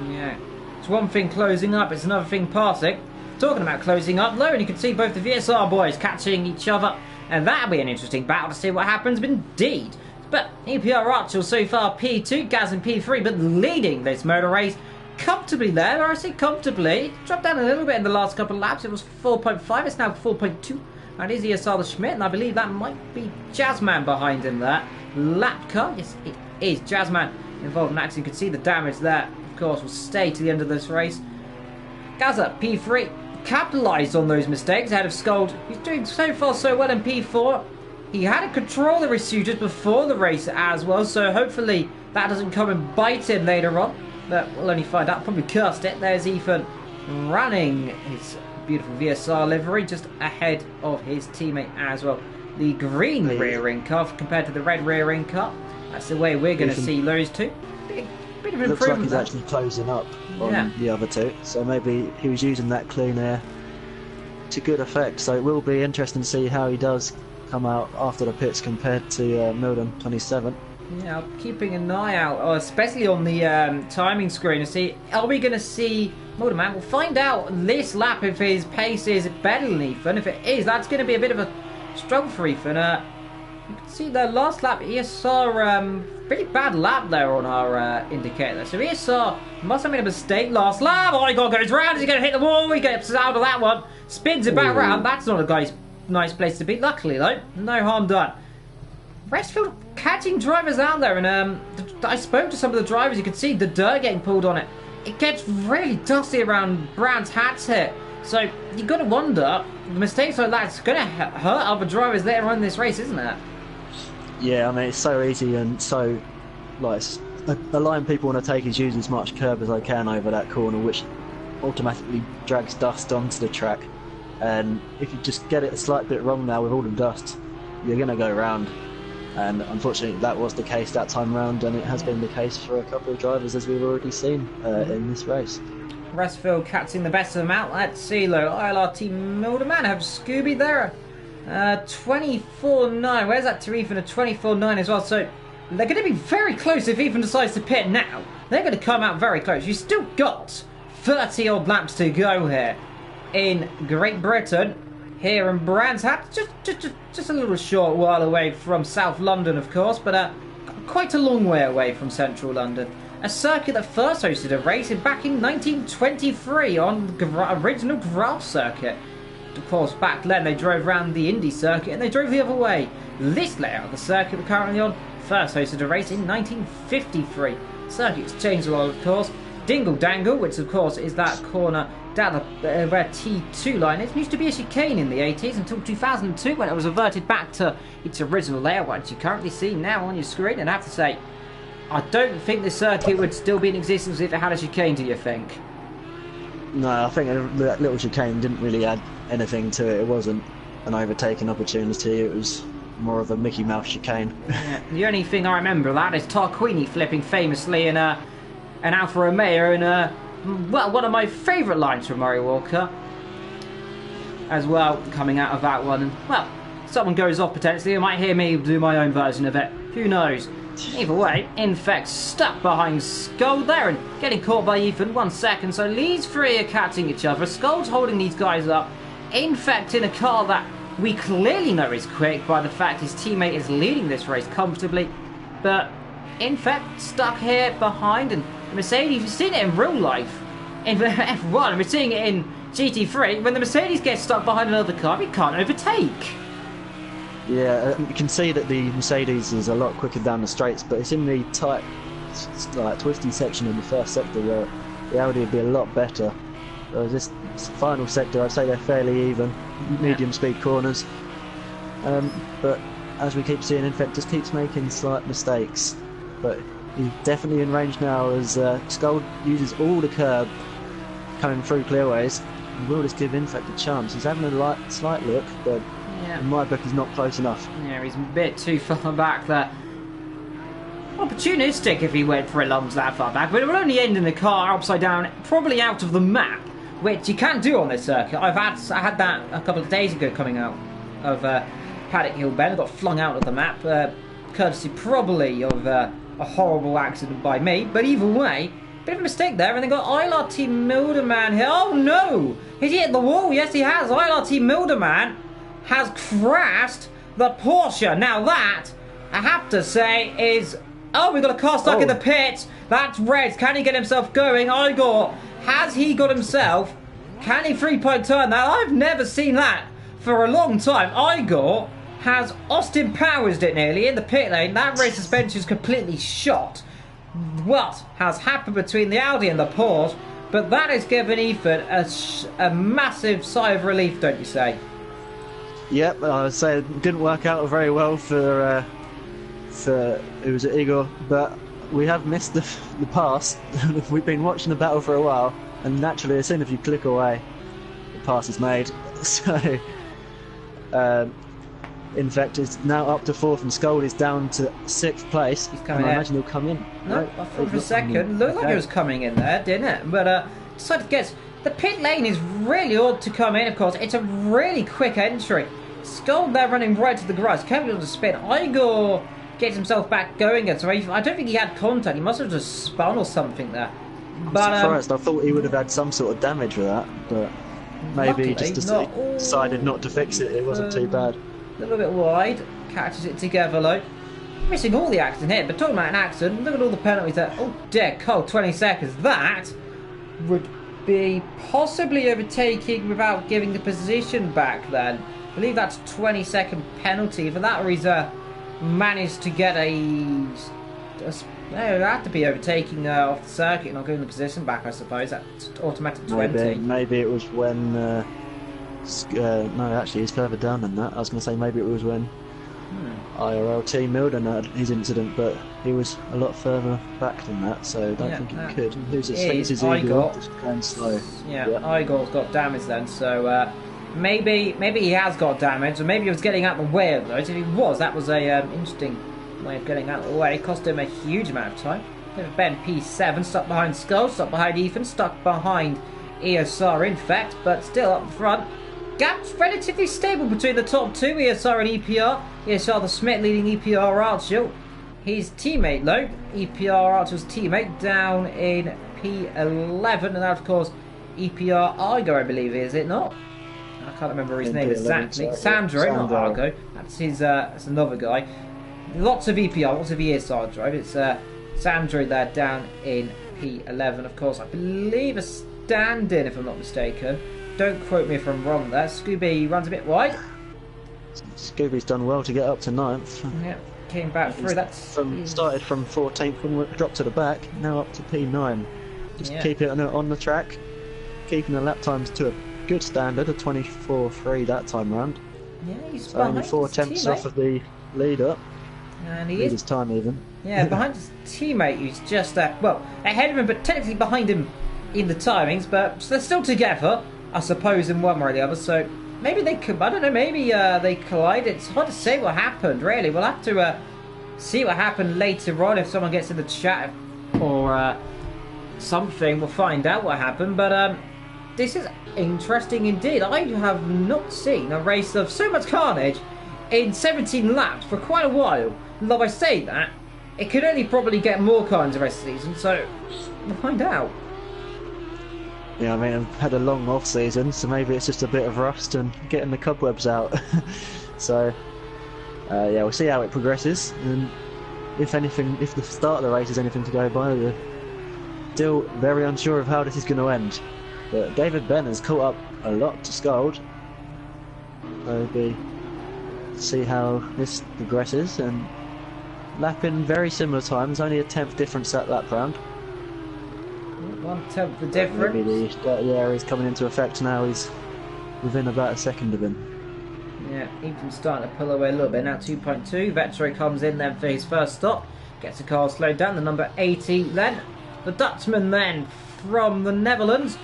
Yeah, it's one thing closing up, it's another thing passing. Talking about closing up, though, and you can see both the VSR boys catching each other, and that'll be an interesting battle to see what happens indeed. But EPR Archer so far P2, Gaz in P3, but leading this motor race comfortably there. I say comfortably. Dropped down a little bit in the last couple of laps. It was 4.5. It's now 4.2. That is ESR the Schmidt, and I believe that might be Jazzman behind him there. Lap car. Yes, it is Jazzman involved in accident. You can see the damage there. Of course, will stay to the end of this race. Gaza P3 capitalised on those mistakes ahead of Scold. He's doing so far so well in P4. He had a controller issues before the race as well, so hopefully that doesn't come and bite him later on. But we'll only find out. Probably cursed it. There's Ethan running his beautiful VSR livery just ahead of his teammate as well. The green rear ring car compared to the red rear ring car. That's the way we're going to see those two. Bit of improvement. Looks like he's actually closing up on the other two. So maybe he was using that clean air to good effect. So it will be interesting to see how he does come out after the pits compared to Milden 27. Yeah, I'm keeping an eye out, especially on the timing screen, to see, are we going to see Motorman? We'll find out this lap if his pace is better than Ethan. If it is, that's going to be a bit of a struggle for Ethan. You can see the last lap, ESR, pretty bad lap there on our indicator. So ESR must have made a mistake last lap. Oh, Igor goes round, he's going to hit the wall, he gets out of that one, spins it back round. That's not a nice place to be. Luckily, though, no harm done. Westfield catching drivers out there, and I spoke to some of the drivers. You can see the dirt getting pulled on it. It gets really dusty around Brown's hats here. So you've got to wonder, mistakes like that's going to hurt other drivers later on in this race, isn't it? Yeah, I mean, it's so easy and so, like, the line people want to take is use as much curb as they can over that corner, which automatically drags dust onto the track. And if you just get it a slight bit wrong now with all the dust, you're going to go round. And unfortunately that was the case that time round, and it has been the case for a couple of drivers, as we've already seen in this race. Westfield catching the best of them out. Let's see, though. ILRT Milderman have Scooby there. 24.9. Where's that to Ethan? A 24.9 as well. So they're going to be very close if Ethan decides to pit now. They're going to come out very close. You've still got 30 odd laps to go here in Great Britain. Here in Brands Hatch, just a little short while away from South London, of course, but quite a long way away from Central London. A circuit that first hosted a race back in 1923 on the original grass circuit. Of course, back then they drove around the Indy circuit and they drove the other way. This layout of the circuit we're currently on first hosted a race in 1953. Circuit's changed a lot, of course. Dingle Dangle, which of course is that corner down the red T2 line. It used to be a chicane in the 80s until 2002 when it was reverted back to its original layout, which you currently see now on your screen. And I have to say, I don't think the circuit would still be in existence if it had a chicane, do you think? No, I think that little chicane didn't really add anything to it. It wasn't an overtaking opportunity, it was more of a Mickey Mouse chicane. Yeah, the only thing I remember of that is Tarquini flipping famously in an Alfa Romeo in well, one of my favourite lines from Murray Walker as well, coming out of that one. And well, someone goes off potentially, you might hear me do my own version of it, who knows. Either way, Infect stuck behind Skull there and getting caught by Ethan 1 second, so these three are catching each other. Skull's holding these guys up. Infect in a car that we clearly know is quick by the fact his teammate is leading this race comfortably, but Infect stuck here behind. And the Mercedes, you've seen it in real life in F1, and we're seeing it in GT3. When the Mercedes gets stuck behind another car, it can't overtake. Yeah, you can see that the Mercedes is a lot quicker down the straights, but it's in the tight like twisty section in the first sector where the Audi would be a lot better. Whereas this final sector, I'd say they're fairly even, medium speed corners. But as we keep seeing, Infect just keeps making slight mistakes. But he's definitely in range now as Skull uses all the curb coming through clearways. And will just give Infect a chance. He's having a slight look, but in my book he's not close enough. Yeah, he's a bit too far back there. Opportunistic if he went for a lunge that far back, but it will only end in the car upside down, probably out of the map, which you can't do on this circuit. I had that a couple of days ago coming out of Paddock Hill Bend. I got flung out of the map, courtesy probably of a horrible accident by me, but either way, bit of a mistake there, and they got ILRT Milderman here. Oh no! Has he hit the wall? Yes he has. ILRT Milderman has crashed the Porsche. Now that, I have to say, is... Oh, we've got a car stuck in the pit. That's Reds. Can he get himself going? Igor, has he got himself? Can he three-point turn that? I've never seen that for a long time. Igor has Austin Powers it nearly in the pit lane. That rear suspension is completely shot. What has happened between the Audi and the Porsche? But that has given Ethan a massive sigh of relief, don't you say? Yep, I would say it didn't work out very well for it was Igor, but we have missed the pass. We've been watching the battle for a while, and naturally, as soon as you click away, the pass is made. So, in fact, it's now up to 4th, and Scold is down to 6th place. He's coming in. I imagine he'll come in. No, I thought for a second, looked like he was coming in there, didn't it? But decided to guess. The pit lane is really odd to come in, of course. It's a really quick entry. Scold there running right to the garage. Can't be able to spin. Igor gets himself back going again. So I don't think he had contact. He must have just spun or something there. But I'm surprised. I thought he would have had some sort of damage with that, but maybe he just decided not to fix it. It wasn't too bad. A little bit wide. Catches it together, though. Missing all the accident here, but talking about an accident, look at all the penalties there. Oh, dear, cold, 20 seconds. That would be possibly overtaking without giving the position back then. I believe that's 20-second penalty. For that reason, managed to get no, it had to be overtaking off the circuit, not giving the position back, I suppose. That's automatic 20. Maybe it was when... no, actually, he's further down than that. I was going to say maybe it was when IRLT Milden had his incident, but he was a lot further back than that, so I don't think he could. Who's it? Is Igor? Just going slow. Yeah, Igor's got damage then, so maybe he has got damage, or maybe he was getting out of the way of those. If he was, that was a interesting way of getting out of the way. It cost him a huge amount of time. Ben P7 stuck behind Skull, stuck behind Ethan, stuck behind ESR in fact, but still up front. Gap's relatively stable between the top two, ESR and EPR. ESR the Smith leading EPR Archel. His teammate though, EPR Archel's teammate, down in P11, and that of course EPR Argo, I believe, is it not? I can't remember his name exactly. Sandro, not Argo. That's his. That's another guy. Lots of EPR, lots of ESR drive. It's Sandro there down in P11, of course. I believe a stand-in, if I'm not mistaken. Don't quote me if I'm wrong there. Scooby runs a bit wide. Scooby's done well to get up to 9th. Yeah, came back through. Started from 14th and dropped to the back, now up to P9. Just keep it on the track, keeping the lap times to a good standard, a 24.3 that time round. Yeah, he's so only 4 tenths off of the leader. And he is time even. Yeah, behind his teammate who's just well, ahead of him, but technically behind him in the timings, but they're still together, I suppose, in one way or the other. So maybe they could, I don't know, maybe they collided. It's hard to say what happened, really. We'll have to see what happened later on if someone gets in the chat or something. We'll find out what happened. But this is interesting indeed. I have not seen a race of so much carnage in 17 laps for quite a while. Though I say that, it could only probably get more carnage the rest of the season, so we'll find out. Yeah, I mean, I've had a long off season, so maybe it's just a bit of rust and getting the cobwebs out. So, yeah, we'll see how it progresses, and if the start of the race is anything to go by, we're still very unsure of how this is going to end. But David Ben has caught up a lot to Scold, so we'll see how this progresses, and lapping very similar times, only a 10th difference at lap round. 1/10 the difference. Maybe the dirty area's coming into effect now. He's within about a second of him. Yeah, Ethan's starting to pull away a little bit now. 2.2. Vetro comes in then for his first stop. Gets the car slowed down. The number 80 then. The Dutchman then from the Netherlands.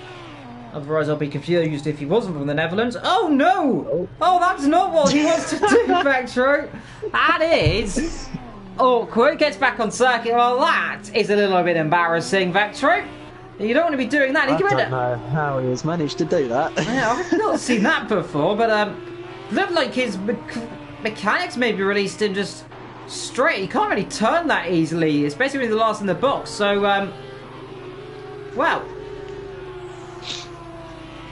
Otherwise, I'll be confused if he wasn't from the Netherlands. Oh no! Oh, that's not what he wants to do, Vetro. That is awkward. Gets back on circuit. Well, that is a little bit embarrassing, Vetro. You don't want to be doing that. I don't know how he has managed to do that. Yeah, I've not seen that before, but looked like his mechanics maybe released him just straight. He can't really turn that easily, especially when he's the last in the box. So, well,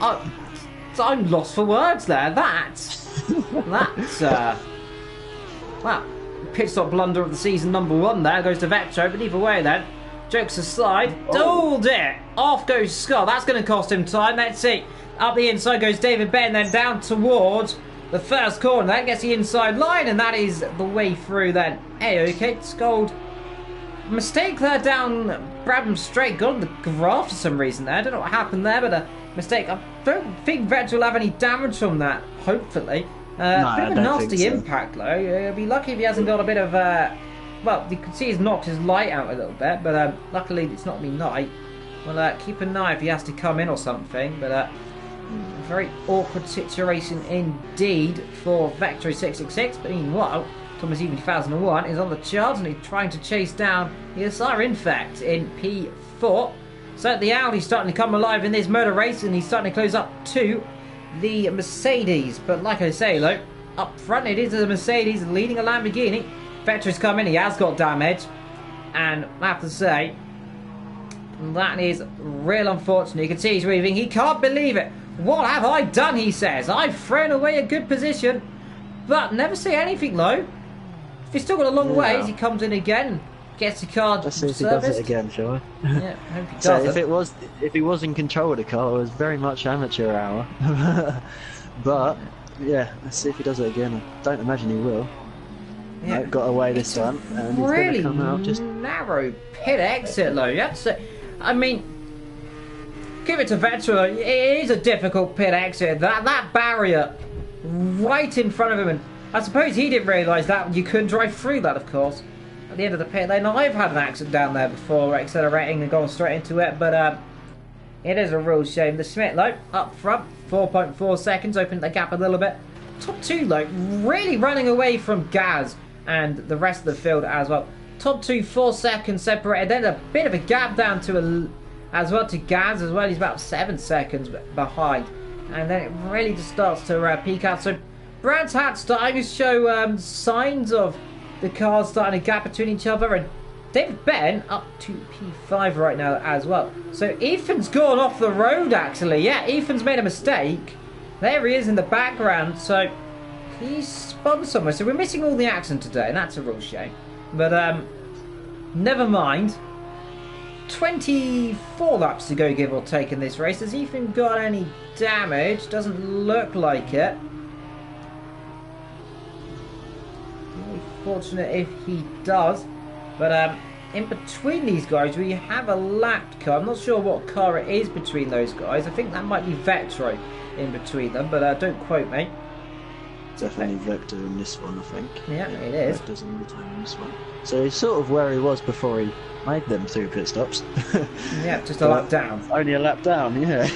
I'm lost for words there. That's wow, pit stop blunder of the season #1 there goes to Vetro, but either way then. Jokes aside, oh dear, off goes Scott. That's going to cost him time. Let's see. Up the inside goes David Ben, then down towards the first corner. That gets the inside line, and that is the way through then. Okay, Scold. Mistake there down Brabham Straight. Got on the graph for some reason there. I don't know what happened there, but a mistake. I don't think Vettel will have any damage from that, hopefully. No, bit of a nasty impact, though. He'll be lucky if he hasn't got a bit of... well, you can see he's knocked his light out a little bit, but luckily it's not me night. Well, keep an eye if he has to come in or something, but a very awkward situation indeed for Vector 666. But meanwhile, Thomas Even 2001 is on the charts and he's trying to chase down the SR Infect in P4. So the Audi's starting to come alive in this motor race, and he's starting to close up to the Mercedes. But like I say, though, up front it is a Mercedes leading a Lamborghini. Vector's come in, he has got damage, and I have to say, that is real unfortunate. You can see he's weaving, he can't believe it. What have I done, he says. I've thrown away a good position, but never say anything though. If he's still got a long way as he comes in again, gets the car Let's see if he does it again, shall I? Yeah, I hope he does. So if he was in control of the car, it was very much amateur hour. But yeah, let's see if he does it again. I don't imagine he will. Yeah. No, got away this time, and he's really going to come out just narrow pit exit though. You have to say, I mean, give it to Vettel. It is a difficult pit exit. That barrier right in front of him, and I suppose he didn't realise that you couldn't drive through that, of course. At the end of the pit lane, I've had an accident down there before, accelerating and going straight into it, but it is a real shame. The Schmidt though, up front, 4.4 seconds, opened the gap a little bit. Top two though, really running away from Gaz and the rest of the field as well. Top two, 4 seconds separated. Then a bit of a gap down to as well to Gaz as well. He's about 7 seconds behind, and then it really just starts to peak out. So Brands Hatch starting to show signs of the cars starting to gap between each other, and David Ben up to P5 right now as well. So Ethan's gone off the road actually. Yeah, Ethan's made a mistake. There he is in the background. So he's spun somewhere. So we're missing all the action today, and that's a real shame. But never mind. 24 laps to go, give or take, in this race. Has Ethan got any damage? Doesn't look like it. Really fortunate if he does. But in between these guys, we have a lapped car. I'm not sure what car it is between those guys. I think that might be Vetro in between them, but don't quote me. Definitely Vector in this one, I think. Yeah, it is. Vector's in the time in this one. So he's sort of where he was before he made them 2 pit stops. Yeah, just a lap down. Only a lap down, yeah.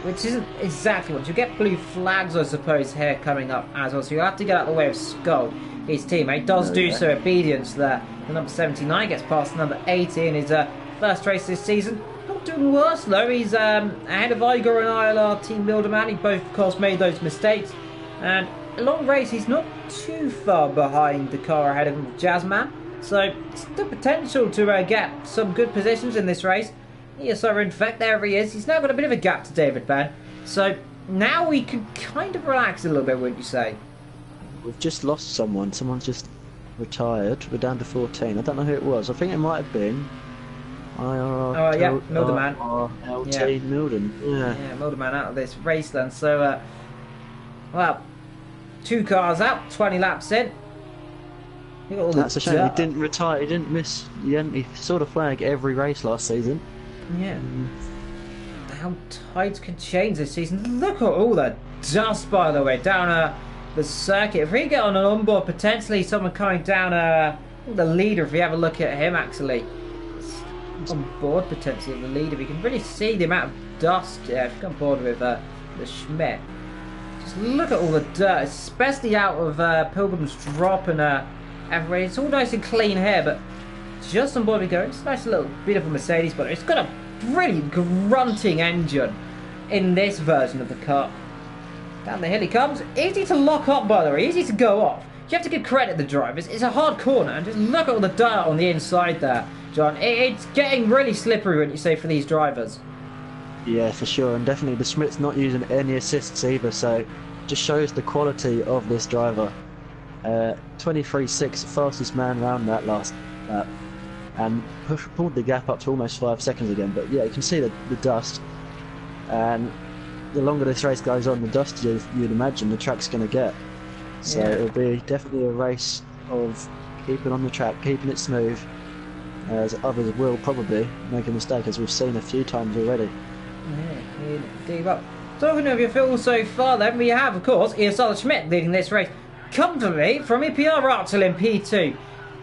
Which isn't exactly what you get. Blue flags, I suppose, here coming up as well. So you have to get out of the way of Skull. His teammate does do so. Obedience there. The number 79 gets past the number 80 in his first race this season. Not doing worse though. He's ahead of Igor and ILR Team Milderman. He both, of course, made those mistakes. And a long race, he's not too far behind the car ahead of him, Jazzman. So still potential to get some good positions in this race. Yes, sir, in fact, there he is. He's now got a bit of a gap to David Ben. So now we can kind of relax a little bit, wouldn't you say? We've just lost someone. Someone's just retired. We're down to 14. I don't know who it was. I think it might have been IRR. Oh, yeah, Milderman. LT Yeah. Milden. Yeah. Yeah, Milderman out of this race then. So, well, 2 cars out, 20 laps in. Look at all the That's a shame. dirt. He didn't retire. He didn't miss. He saw the flag every race last season. Yeah. How tides can change this season. Look at all the dust, by the way, down the circuit. If we get on an onboard, potentially someone coming down the leader, if we have a look at him, actually. On board, potentially, the leader. We can really see the amount of dust. Yeah, if you come on board with the Schmidt. Just look at all the dirt, especially out of Pilgrim's Drop and everywhere. It's all nice and clean here, but just on board we go. It's a nice little beautiful Mercedes, but it's got a really grunting engine in this version of the car. Down the hill he comes. Easy to lock up, by the way, easy to go off. You have to give credit to the drivers. It's a hard corner, and just look at all the dirt on the inside there, John. It's getting really slippery, wouldn't you say, for these drivers? Yeah, for sure, and definitely the Schmidt's not using any assists either, so just shows the quality of this driver. 23.6, fastest man round that last lap, and pulled the gap up to almost 5 seconds again. But yeah, you can see the dust, and the longer this race goes on, the dustier you'd imagine the track's going to get. So it'll be definitely a race of keeping on the track, keeping it smooth, as others will probably make a mistake, as we've seen a few times already. Yeah, indeed. Well, talking of your field so far, then we have, of course, Iasala Schmidt leading this race comfortably from EPR Archel in P2.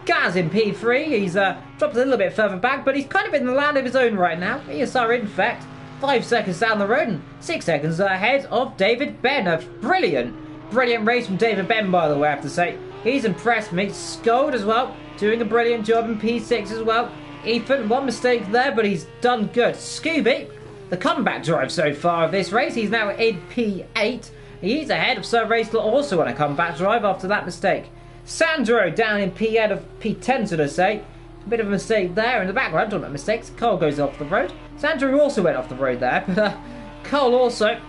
Gaz in P3, he's dropped a little bit further back, but he's kind of in the land of his own right now. Iasala, in fact, 5 seconds down the road and 6 seconds ahead of David Ben. A brilliant race from David Ben, by the way, I have to say. He's impressed me. Scold as well, doing a brilliant job in P6 as well. Ethan, one mistake there, but he's done good. Scooby, the comeback drive so far of this race, he's now in P8. He's ahead of Sir Racel, also on a comeback drive after that mistake. Sandro down in P8 of P10, should I say. A bit of a mistake there in the background, talking about mistakes. Cole goes off the road. Sandro also went off the road there, but Cole also,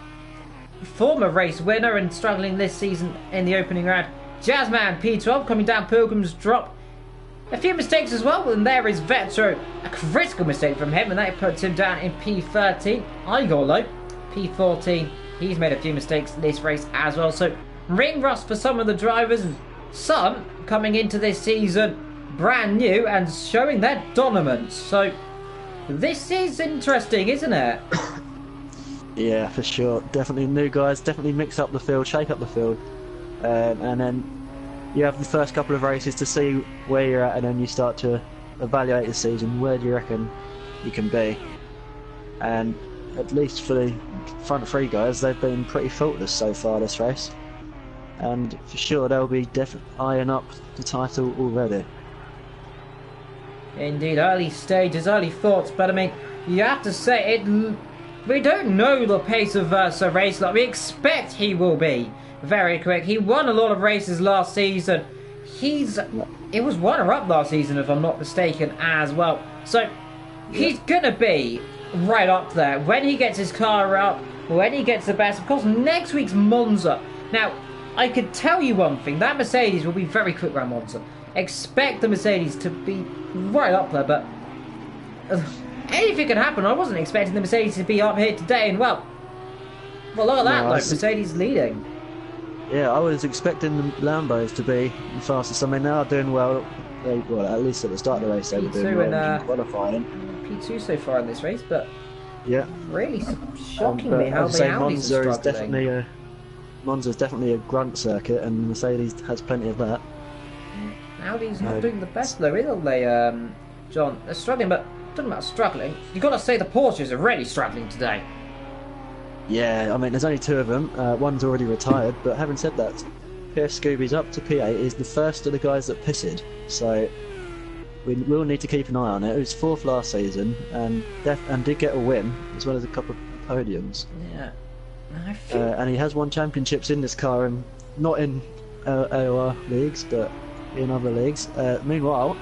former race winner and struggling this season in the opening round. Jazzman P12 coming down Pilgrim's Drop. A few mistakes as well, and there is Vetro. A critical mistake from him, and that puts him down in P13. Igor, P14. He's made a few mistakes in this race as well. So, ring rust for some of the drivers, and some coming into this season brand new and showing their dominance. So, this is interesting, isn't it? Yeah, for sure. Definitely new guys, definitely mix up the field, shake up the field. And then you have the first couple of races to see where you're at, and then you start to evaluate the season. Where do you reckon you can be? And at least for the front three guys, they've been pretty faultless so far this race. And for sure they'll be eyeing up the title already. Indeed, early stages, early thoughts, but I mean, you have to say, we don't know the pace of Sir Racel. We expect he will be very quick. He won a lot of races last season. It was runner-up last season, if I'm not mistaken, as well. So, he's going to be right up there. When he gets his car up, when he gets the best, of course, next week's Monza. Now, I could tell you one thing, that Mercedes will be very quick around Monza. Expect the Mercedes to be right up there, but anything can happen. I wasn't expecting the Mercedes to be up here today, and well, look at that, Mercedes leading. Yeah, I was expecting the Lambos to be the fastest. I mean, they are doing well. Well, at least at the start of the race, they were doing well in qualifying. P2 so far in this race, but yeah, really shockingly how the Audis are struggling. Monza's definitely a grunt circuit, and Mercedes has plenty of that. Audi's not doing the best though, isn't they, John? They're struggling, but talking about struggling, you've got to say the Porsches are really struggling today. Yeah, I mean, there's only 2 of them. One's already retired, but having said that, PS Scooby's up to P8 is the first of the guys that pitted, so we will need to keep an eye on it. It was 4th last season, and did get a win, as well as a couple of podiums. Yeah. And he has won championships in this car, and not in AOR leagues, but in other leagues. Meanwhile,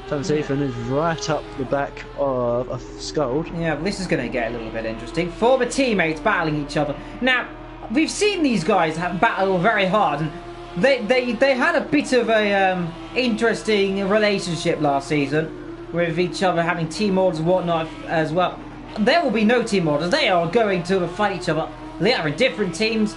Thomas Ethan is right up the back of a Scold. Yeah, this is going to get a little bit interesting. Former teammates battling each other. Now, we've seen these guys battle very hard, and they had a bit of a interesting relationship last season with each other, having team orders and whatnot as well. There will be no team orders. They are going to fight each other. They are in different teams.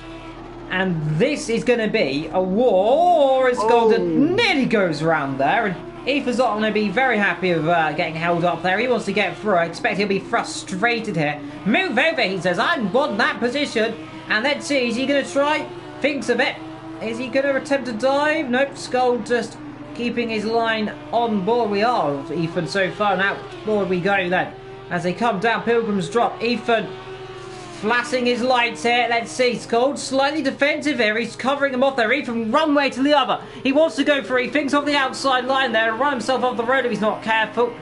And this is going to be a war. It's golden. Nearly goes around there. And Ethan's not going to be very happy with getting held up there. He wants to get through. I expect he'll be frustrated here. Move over, he says. I want that position. And let's see. Is he going to try? Thinks of it. Is he going to attempt to dive? Nope. Skull just keeping his line on board. We are, Ethan, so far. Now, board we go then. As they come down, Pilgrim's Drop. Ethan flashing his lights here. Let's see. Skull slightly defensive here. He's covering them off there. Ethan, one way to the other. He wants to go for it. He thinks off the outside line there and run himself off the road if he's not careful.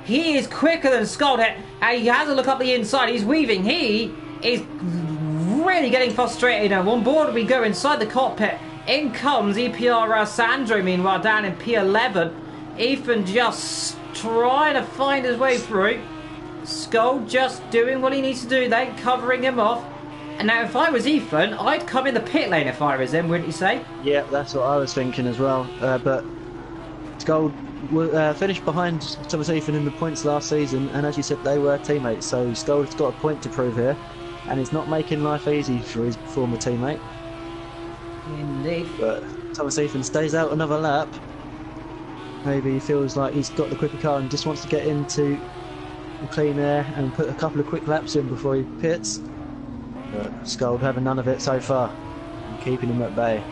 He is quicker than Skull here. And he has a look up the inside. He's weaving. He is really getting frustrated now. On board we go inside the cockpit. In comes EPR Sandro, meanwhile, down in P11. Ethan just trying to find his way through. Skull just doing what he needs to do then, covering him off. And now if I was Ethan, I'd come in the pit lane if I was him, wouldn't you say? Yeah, that's what I was thinking as well. But Skull finished behind Thomas Ethan in the points last season, and as you said, they were teammates. So Skull's got a point to prove here, and he's not making life easy for his former teammate. Indeed. But Thomas Ethan stays out another lap. Maybe he feels like he's got the quicker car and just wants to get into the clean air and put a couple of quick laps in before he pits. But Skull having none of it so far and keeping him at bay.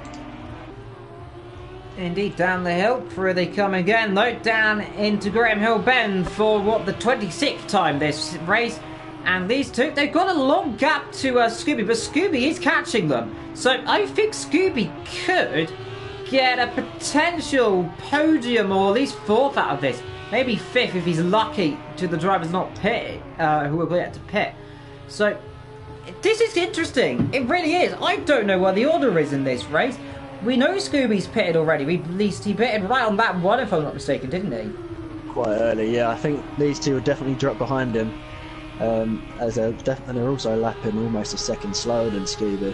Indeed, down the hill, through they come again though, down into Graham Hill Bend for what, the 26th time this race. And these two, they've got a long gap to Scooby, but Scooby is catching them. So I think Scooby could get a potential podium or at least fourth out of this. Maybe fifth if he's lucky to the drivers not pit, who will get to pit. So this is interesting. It really is. I don't know what the order is in this race. We know Scooby's pitted already. At least he pitted right on that one, if I'm not mistaken, didn't he? Quite early, yeah. I think these two will definitely drop behind him. As they're also lapping almost a second slower than Scooby.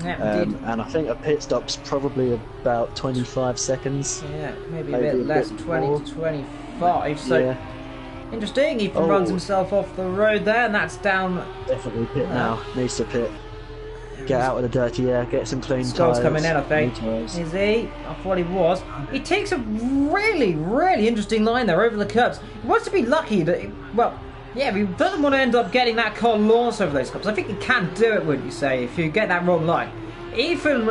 Yeah, and I think a pit stop's probably about 25 seconds. Yeah, maybe a bit less, 20 more. To 25. So yeah. Interesting. Ethan runs himself off the road there, and that's down. Definitely pit now. Needs to pit. Get out of the dirty air. Get some clean Skull's tyres. Coming in, I think. Is he? I thought he was. He takes a really, really interesting line there over the curbs. He wants to be lucky that, well, yeah, he doesn't want to end up getting that car launched over those curbs. I think he can do it, wouldn't you say, if you get that wrong line. Ethan,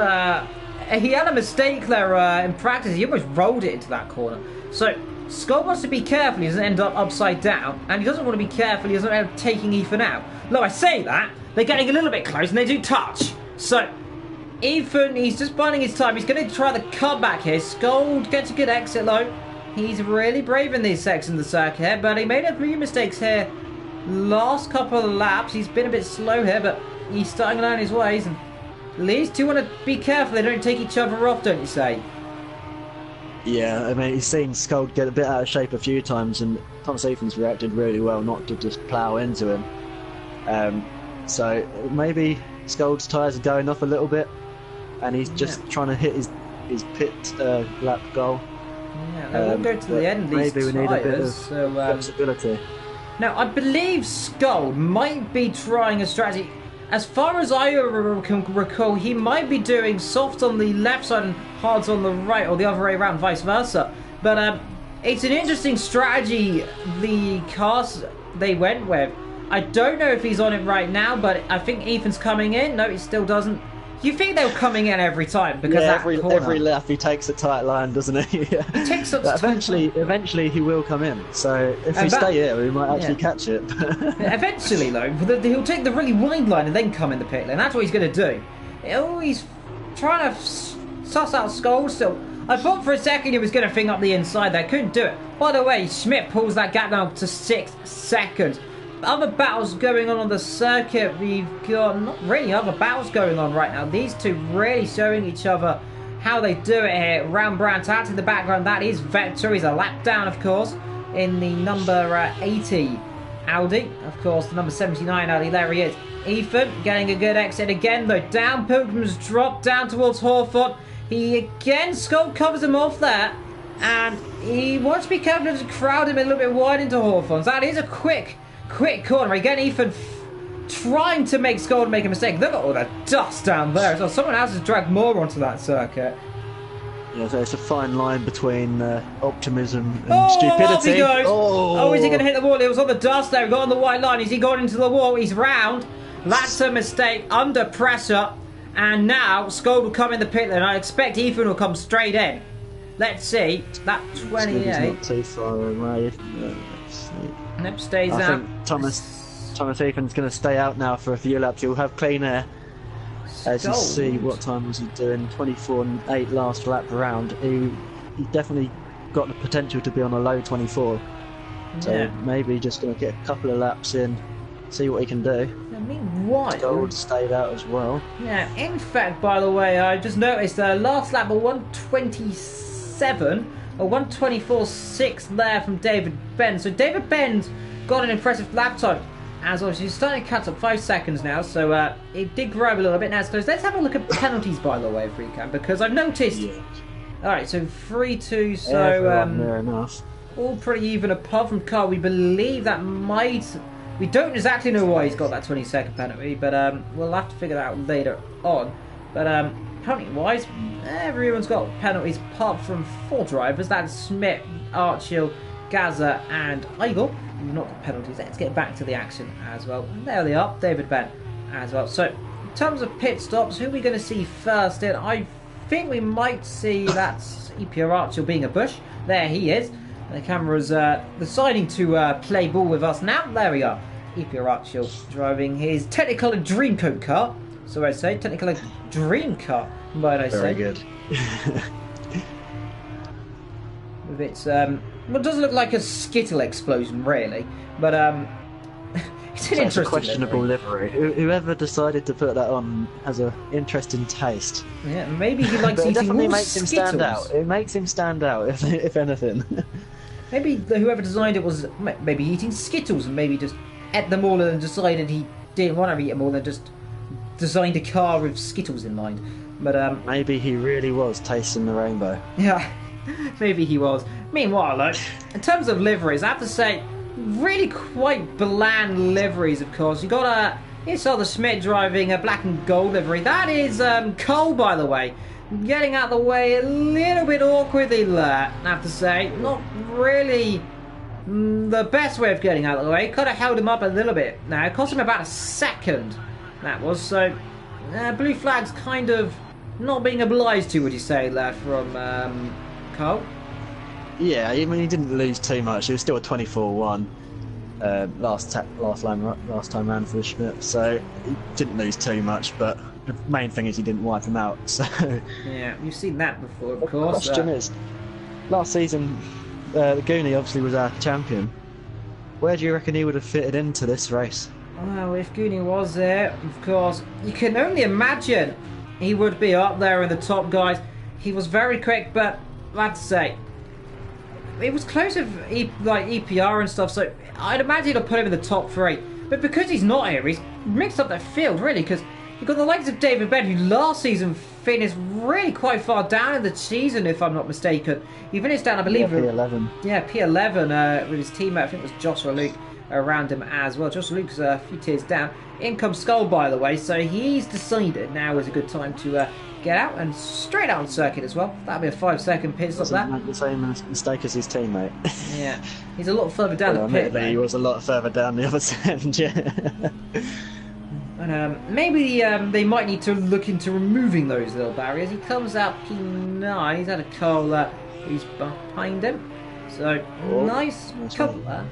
he had a mistake there in practice. He almost rolled it into that corner. So Skull wants to be careful he doesn't end up upside down, and he doesn't want to be careful he doesn't end up taking Ethan out. Look, I say that, they're getting a little bit close and they do touch. So Ethan, he's just biding his time. He's going to try the comeback here. Skull gets a good exit though. He's really brave in these sections of the circuit here, but he made a few mistakes here. Last couple of laps, he's been a bit slow here, but he's starting to learn his ways. And these two want to be careful they don't take each other off, don't you say? Yeah, I mean, he's seen Skull get a bit out of shape a few times, and Thomas Ethan's reacted really well not to just plough into him. So maybe Skull's tyres are going off a little bit, and he's just trying to hit his pit lap goal. Yeah, they won't go to the end of these maybe we need a bit of flexibility. Now, I believe Skull might be trying a strategy. As far as I can recall, he might be doing soft on the left side and hard on the right, or the other way around, vice versa. But it's an interesting strategy, the cars they went with. I don't know if he's on it right now, but I think Ethan's coming in. No, he still doesn't. You think they're coming in every time because every lap he takes a tight line, doesn't he? Yeah. He takes up. Eventually he will come in. So if we stay here, we might actually catch it. Eventually, though, he'll take the really wide line and then come in the pit lane. That's what he's going to do. He's trying to suss out Skull still. I thought for a second he was going to thing up the inside there. Couldn't do it. By the way, Schmidt pulls that gap down to 6 seconds. Other battles going on the circuit. We've got not really other battles going on right now. These two really showing each other how they do it here. Ram Brandt out in the background. That is Vector. He's a lap down, of course, in the number 80 Audi. Of course, the number 79 Audi. There he is. Ethan getting a good exit again, though. Down Pilgrim's Drop, down towards Hawthorne. He again, Skull covers him off there. And he wants to be careful to crowd him a little bit wide into Hawthorne. So that is a quick corner. Again, Ethan trying to make Skold make a mistake. Look at all the dust down there. So someone else has dragged more onto that circuit. Yeah, so it's a fine line between optimism and stupidity. Off he goes. Oh, Is he going to hit the wall? It was on the dust there. He got on the white line. Is he gone into the wall? He's round. That's a mistake. Under pressure. And now Skold will come in the pit lane. I expect Ethan will come straight in. Let's see. That 28. Not too far away. Let's see. Nope, stays I out. think Thomas Ethan's going to stay out now for a few laps. He'll have clean air. As you see, what time was he doing? 24.8 last lap round. He definitely got the potential to be on a low 24. So Yeah. maybe just going to get a couple of laps in, see what he can do. Meanwhile, Gold stayed out as well. yeah, in fact, by the way, I just noticed last lap a 127 or 124.6 there from David Ben. So David Ben's got an impressive lap time. As obviously he's starting to catch up 5 seconds now, so it did grow a little bit now. So let's have a look at penalties, by the way, if we can, because I've noticed. Yeah. Alright, so 3-2, so Fair enough. all pretty even apart from Carl. We believe that might. We don't exactly know why he's got that 20-second penalty, but we'll have to figure that out later on. But penalty-wise, everyone's got penalties apart from 4 drivers. That's Smith, Archil, Gaza, and Eigel. Not the penalties. Let's get back to the action as well. And there they are, David Ben as well. So, in terms of pit stops, who are we going to see first in? I think we might see that's EPR Archil being a bush. There he is. The camera's deciding to play ball with us now. There we are. EPR Archil driving his Technicolor Dreamcoat car. So I say, Technicolor Dream car, might I say. Very good. With its well, it doesn't look like a skittle explosion really, but it's an interesting questionable livery. Whoever decided to put that on has an interesting taste. Yeah, maybe he likes But it eating definitely more makes him Skittles. stand out. It makes him stand out, if anything. Maybe whoever designed it was maybe eating Skittles and maybe just ate them all and decided he didn't want to eat them all and just designed a car with Skittles in mind. But Maybe he really was tasting the rainbow. yeah, maybe he was. Meanwhile, look, in terms of liveries, I have to say, really quite bland liveries, of course. You got here's the Schmidt driving a black and gold livery. That is Cole, by the way. Getting out of the way a little bit awkwardly there, I have to say. Not really the best way of getting out of the way. Could have held him up a little bit. Now, it cost him about a second, that was. So, blue flag's kind of not being obliged to, would you say, there from Cole? Yeah, I mean, he didn't lose too much. He was still a 24-1 last time round for Schmidt, so he didn't lose too much. But the main thing is he didn't wipe him out. So yeah, you've seen that before, of the course. question is, last season, the Goonie obviously was our champion. Where do you reckon he would have fitted into this race? Well, if Goonie was there, of course, you can only imagine he would be up there in the top guys. He was very quick, but let's say it was close with EPR and stuff, so I'd imagine he'll put him in the top 3. But because he's not here, he's mixed up that field, really, because you've got the likes of David Ben, who last season finished really quite far down in the season, if I'm not mistaken. He finished down, I believe... Yeah, P11. Yeah, P11 with his teammate, I think it was Joshua Luke, around him as well. Joshua Luke's a few tiers down. In comes Skull, by the way, so he's decided now is a good time to get out and straight out on circuit as well. That'll be a 5-second pit stop. That Make the same mistake as his teammate. yeah, he's a lot further down Well, the pit admittedly, lane. he was a lot further down the other end. Yeah. And maybe they might need to look into removing those little barriers. He comes out P9. He's had a car who's behind him. So nice couple there.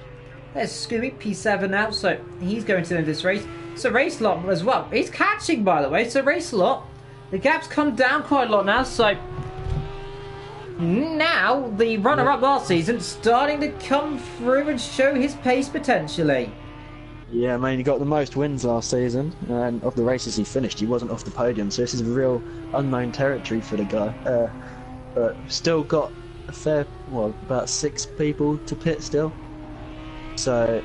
There's Scooby P7 now. So he's going to end this race. So Race Lot as well. He's catching, by the way. So Race Lot. The gap's come down quite a lot now. So now the runner-up last season starting to come through and show his pace potentially. Yeah, I mean, he got the most wins last season, and of the races he finished, he wasn't off the podium, so this is real unknown territory for the guy. But still got a fair, about 6 people to pit still. So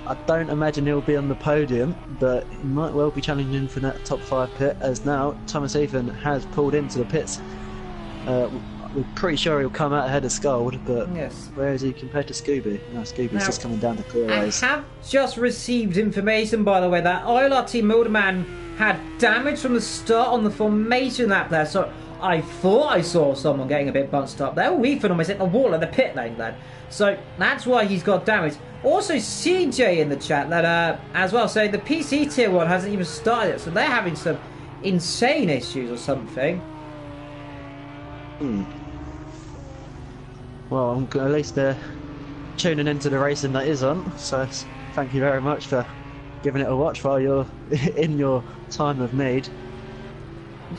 I don't imagine he'll be on the podium, but he might well be challenging for that top 5 pit, as now Thomas Ethan has pulled into the pits. we're pretty sure he'll come out ahead of Scold, but Yes. where is he compared to Scooby? No, Scooby's Now, just coming down to I clearaways. have just received information, by the way, that AOR Team Milderman had damage from the start on the formation lap there, so I thought I saw someone getting a bit bunched up there. Oh, Ethan almost hit the wall at the pit lane then. So that's why he's got damage. Also, CJ in the chat that as well saying the PC Tier 1 hasn't even started yet, so they're having some insane issues or something. Well, at least they're tuning into the racing that is on, so thank you very much for giving it a watch while you're in your time of need.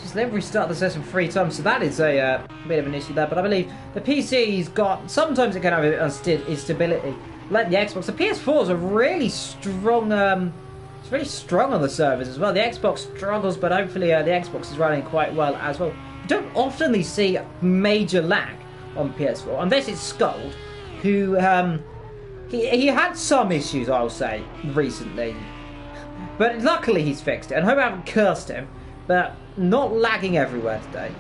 Just let me restart the session 3 times, so that is a bit of an issue there. But I believe the PC's got, sometimes it can have instability, like the Xbox. The PS4 is a really strong, it's really strong on the servers as well. The Xbox struggles, but hopefully the Xbox is running quite well as well. You don't often see major lag on PS4, unless it's Scold, who he had some issues, I'll say, recently. But luckily he's fixed it, and I hope I haven't cursed him, but not lagging everywhere today.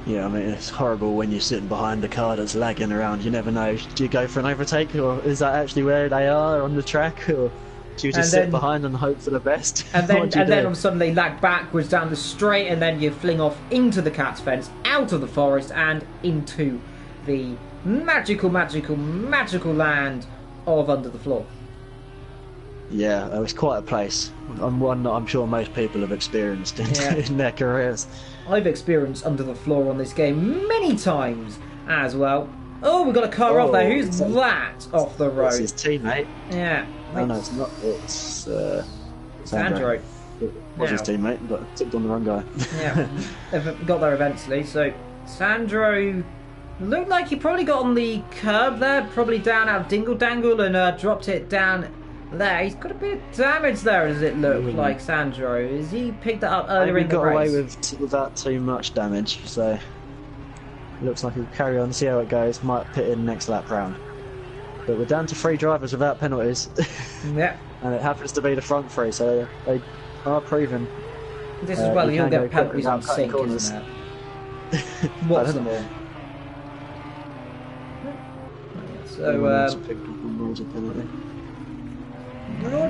Yeah, I mean, it's horrible when you're sitting behind the car that's lagging around. You never know. Do you go for an overtake, or is that actually where they are on the track, or do you just sit behind and hope for the best? And then all of a sudden they lag backwards down the straight, and then you fling off into the cat's fence, out of the forest, and into the magical land of Under the Floor. Yeah, it was quite a place, and one that I'm sure most people have experienced in their careers. I've experienced Under the Floor on this game many times as well. Oh, we've got a car off there. Who's that off the road? It's his teammate. Yeah. No, it's not. It's Sandro. It was his teammate, but tipped on the wrong guy. Yeah, they've got there eventually. So Sandro looked like he probably got on the curb there, probably down out Dingle Dangle, and dropped it down there. He's got a bit of damage there, does it look like, Sandro? Is he picked that up earlier in the race? Got away without too much damage, so looks like he'll carry on, see how it goes. Might pit in next lap round. But we're down to 3 drivers without penalties. Yeah. And it happens to be the front 3, so they are proving. This is well, you'll get penalties on sync, isn't it? What's them all? So,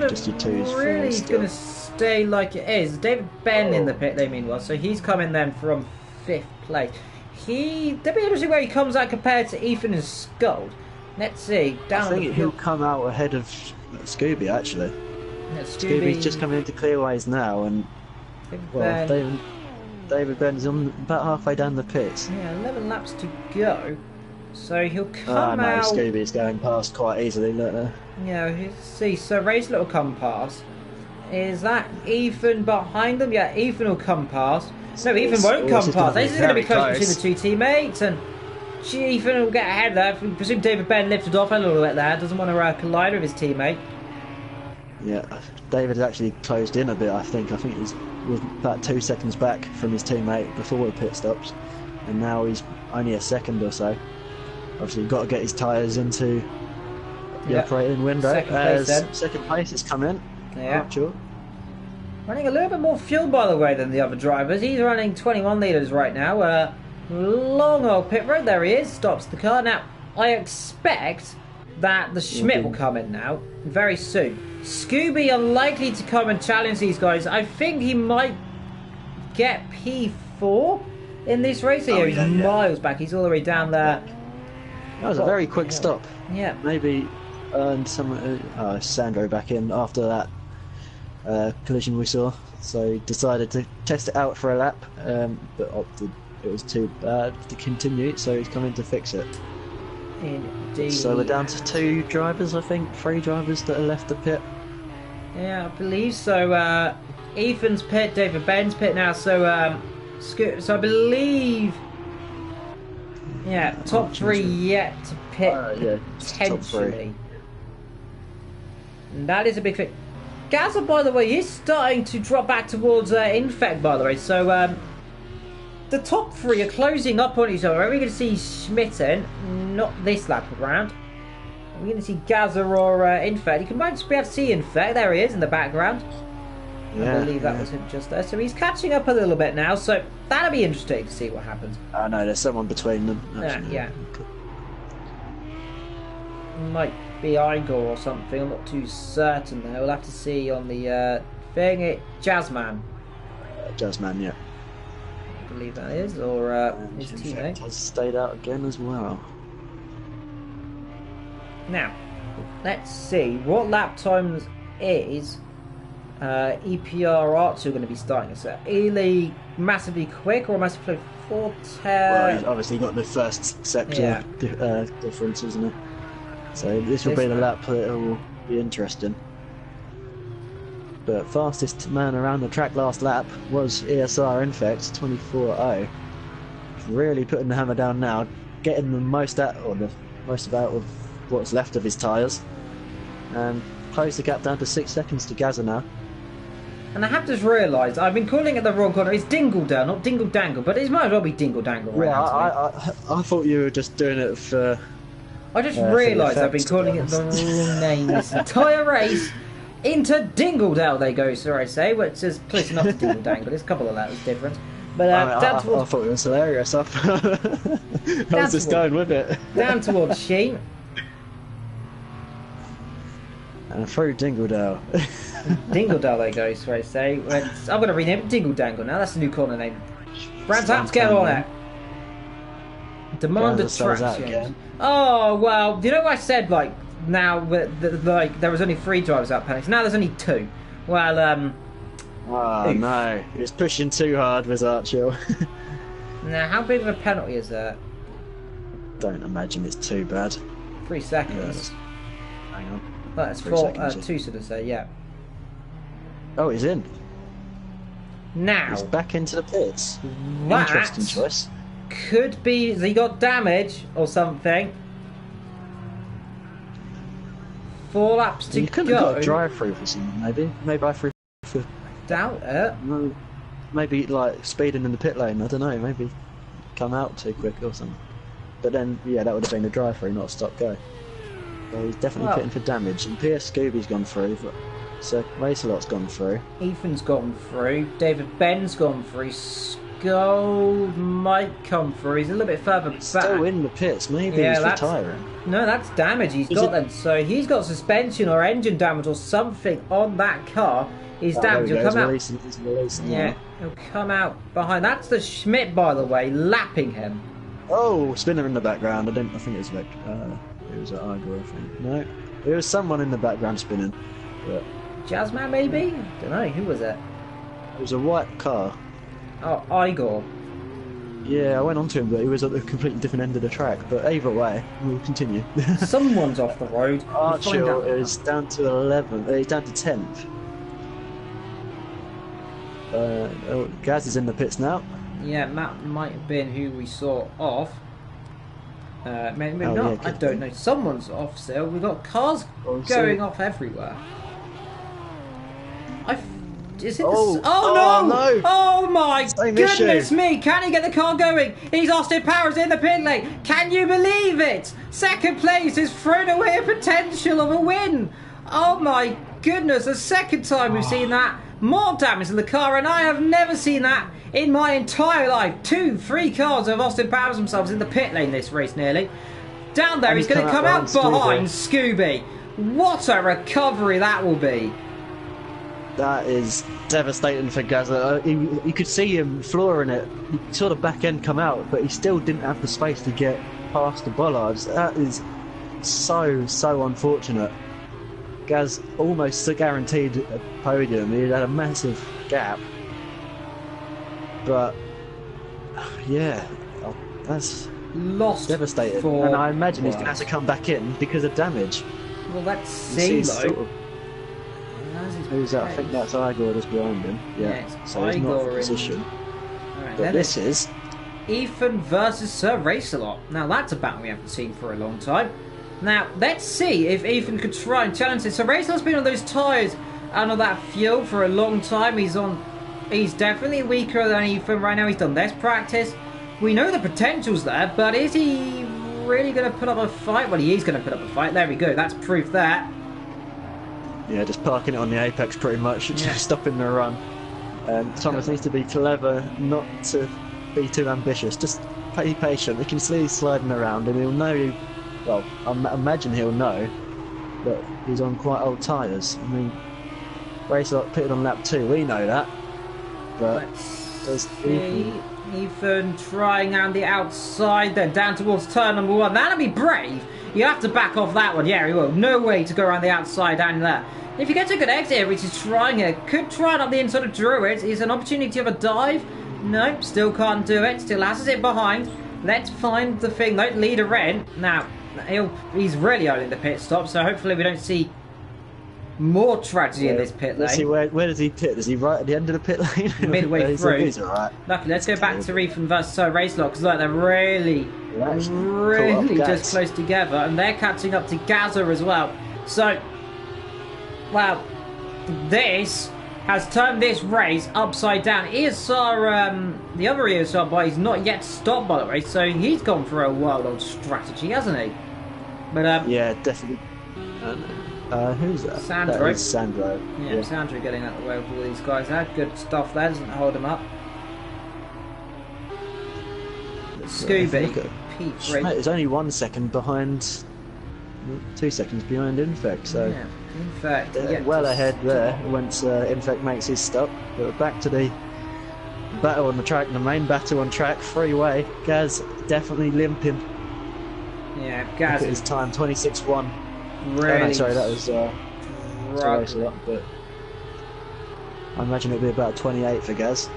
just your twos, really going to stay like it is. David Ben in the pit lane meanwhile, so he's coming then from 5th place. That'd be interesting where he comes out compared to Ethan and Scold. Let's see. I think he'll come out ahead of Scooby actually. Yeah, Scooby's just coming into clearways now, and David Ben's about halfway down the pits. Yeah, 11 laps to go. So he'll come out. Scooby's going past quite easily, look there. Yeah, let's see. So Ray's little come past. Is that Ethan behind them? Yeah, Ethan will come past. No, Ethan won't come past. This is going to be close between the 2 teammates, and Ethan will get ahead there. I presume David Ben lifted off a little bit there. Doesn't want to collide with his teammate. Yeah, David has actually closed in a bit, I think. I think he was about 2 seconds back from his teammate before the pit stops, and now he's only a second or so. Obviously, you've got to get his tyres into the operating window. Second place has come in. Yeah. Sure. Running a little bit more fuel, by the way, than the other drivers. He's running 21 litres right now. Long old pit road. There he is. Stops the car. Now, I expect that the Schmidt will come in now very soon. Scooby unlikely to come and challenge these guys. I think he might get P4 in this race. He's miles back. He's all the way down there. That was a very quick stop. Yeah. Maybe earned some Sandro back in after that collision we saw. So he decided to test it out for a lap, but opted it was too bad to continue, so he's coming to fix it. Indeed. So we're down to 2 drivers, I think, 3 drivers that are left the pit. Yeah, I believe so. Ethan's pit, David Ben's pit now, so I believe... Yeah, top 3 yet to pit, potentially. And that is a big thing. Gaza, by the way, is starting to drop back towards Infect, by the way. So the top 3 are closing up on each other. Are we going to see Schmitten? Not this lap around. Are we going to see Gaza or Infect? You can might just be able to see Infect. There he is in the background. I believe that was him just there. So he's catching up a little bit now, so that'll be interesting to see what happens. Oh no, there's someone between them. Actually, Yeah. Might be Igor or something, I'm not too certain there. We'll have to see on the thing. Jazzman. Jazzman, yeah. I believe that is, or his teammate. Has stayed out again as well. Now, let's see what lap times is EPR Archer going to be starting us at. Ely massively quick or massively for Well, he's obviously got the first sector difference, isn't it? So this will be the lap that will be interesting. But fastest man around the track last lap was ESR Infect 24.0. Really putting the hammer down now, getting the most out of what's left of his tyres, and close the gap down to 6 seconds to Gaza now. And I have just realised I've been calling it the wrong corner. It's Dingledale, not Dingle Dangle, but it might as well be Dingle Dangle right now. I thought you were just doing it for. I just realised I've been calling it the wrong name this entire race. Into Dingledale they go, so I say, which is close enough to Dingle Dangle. There's a couple of letters difference. But I thought it was hilarious. I was just going with it. Down towards Sheen. And through Dingledale. Dingledale they go, so I say. I'm going to rename it Dingle Dangle now. That's the new corner name. Brands Apps, get on it. Demand a traction. Oh, well, you know what I said, like, now, like, there was only 3 drivers out penalties. Now there's only 2. Well, oh, no. He was pushing too hard with Archer. Now, how big of a penalty is that? Don't imagine it's too bad. 3 seconds. Hang on. That's 3 4, seconds, 2 should I say, yeah. Oh, he's in. Now. He's back into the pits. That Interesting choice. Could be he got damage or something. 4 laps to You could have got a drive-through for someone, maybe. Maybe I threw for... Doubt it. Maybe, like, speeding in the pit lane. I don't know. Maybe come out too quick or something. But then, yeah, that would have been a drive-through, not a stop-go. So he's definitely pitting for damage. And PS Scooby's gone through. So Racelot's gone through. Ethan's gone through. David Ben's gone through. Gold might come through. He's a little bit further back. Still in the pits. Maybe he's retiring. No, that's damage he's got then. So he's got suspension or engine damage or something on that car. He's damaged. He'll come out. He's releasing yeah, he'll come out behind. That's the Schmidt, by the way, lapping him. Oh, spinner in the background. I think it was Vic. It was at Igor, I think. No, there was someone in the background spinning. But Jazzman, maybe? Don't know. Who was it? It was a white car. Oh, Igor. Yeah, I went on to him, but he was at a completely different end of the track. But either way, we'll continue. Someone's off the road. Archer is down to 11th. He's down to 10th. Gaz is in the pits now. Yeah, Matt might have been who we saw off. Maybe not. Yeah, I don't know. Someone's off still. We've got cars going off everywhere. Is it oh no! Oh my Same goodness issue. me! Can he get the car going? He's Austin Powers in the pit lane. Can you believe it? Second place has thrown away a potential of a win. Oh my goodness! The second time we've seen that. More damage in the car, and I have never seen that in my entire life. 2-3 cars of Austin Powers themselves in the pit lane this race nearly. Down there, he's going to come out behind Scooby. What a recovery that will be. That is devastating for Gaza. You could see him flooring it. He saw the back end come out, but he still didn't have the space to get past the bollards. That is so unfortunate. Gaz almost guaranteed a podium. He had a massive gap. But, yeah, that's devastating. And I imagine he's going to have to come back in because of damage. Well, let's see, though. Who's that? I think that's Igor just behind him. Yeah, so he's not in position. Right, but this is Ethan versus Sir Racelot. Now that's a battle we haven't seen for a long time. Now let's see if Ethan could try and challenge it. Sir Racelot's been on those tyres and on that fuel for a long time. He's definitely weaker than Ethan right now. He's done less practice. We know the potential's there, but is he really going to put up a fight? Well, he is going to put up a fight. There we go. That's proof there. Yeah, just parking it on the apex pretty much, just stopping the run. Thomas needs to be clever, not to be too ambitious. Just be patient. We can see he's sliding around, and he'll know. Well, I imagine he'll know that he's on quite old tyres. I mean, Racelot pitted on lap 2. We know that, but does Ethan trying on the outside, then down towards turn number 1. That'll be brave. You have to back off that one. Yeah, he will. No way to go around the outside and there. If you get a good exit here, which is trying it, could try it up the inside of Druid. Is an opportunity of a dive. No, still can't do it. Still has it behind. Let's find the thing though. Leader Red. Now, he's really owning the pit stop, so hopefully we don't see more tragedy in this pit lane. Let's see, where does he pit? Is he right at the end of the pit lane? Midway through. He's all right. Luckily, let's go back to Ethan versus Racelot, because look, they're really just close together, and they're catching up to Gaza as well. So, well, this has turned this race upside down. ESR, the other ESR boy, is not yet stopped, by the way, so he's gone for a wild old strategy, hasn't he? But yeah, definitely. Who's that? Sandro. That is Sandro. Yeah, Sandro getting out of the way with all these guys. That good stuff there, doesn't hold him up. Scooby, P3. Mate, it's only 1 second behind, 2 seconds behind Infect, so yeah, Infect, they're well ahead there once Infect makes his stop. But we're back to the battle on the track, the main battle on track, freeway. Gaz definitely limping. Yeah, Gaz. Look at his time, 26.1. Really? Oh, no, sorry, that was race a lot, but I imagine it'd be about 28 for Gaz.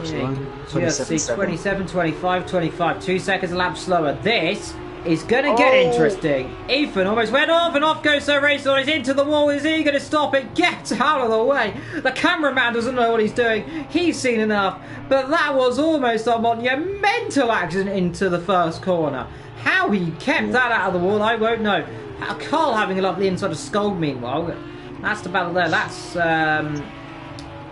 Yeah, just see 27, 25, 25. 2 seconds a lap slower. This is going to get interesting. Ethan almost went off, and off goes Sir Racer. He's into the wall. Is he going to stop it? Get out of the way. The cameraman doesn't know what he's doing. He's seen enough. But that was almost a monumental accident into the first corner. How he kept that out of the wall, I won't know. Carl having a lovely inside of Scold, meanwhile. That's the battle there. That's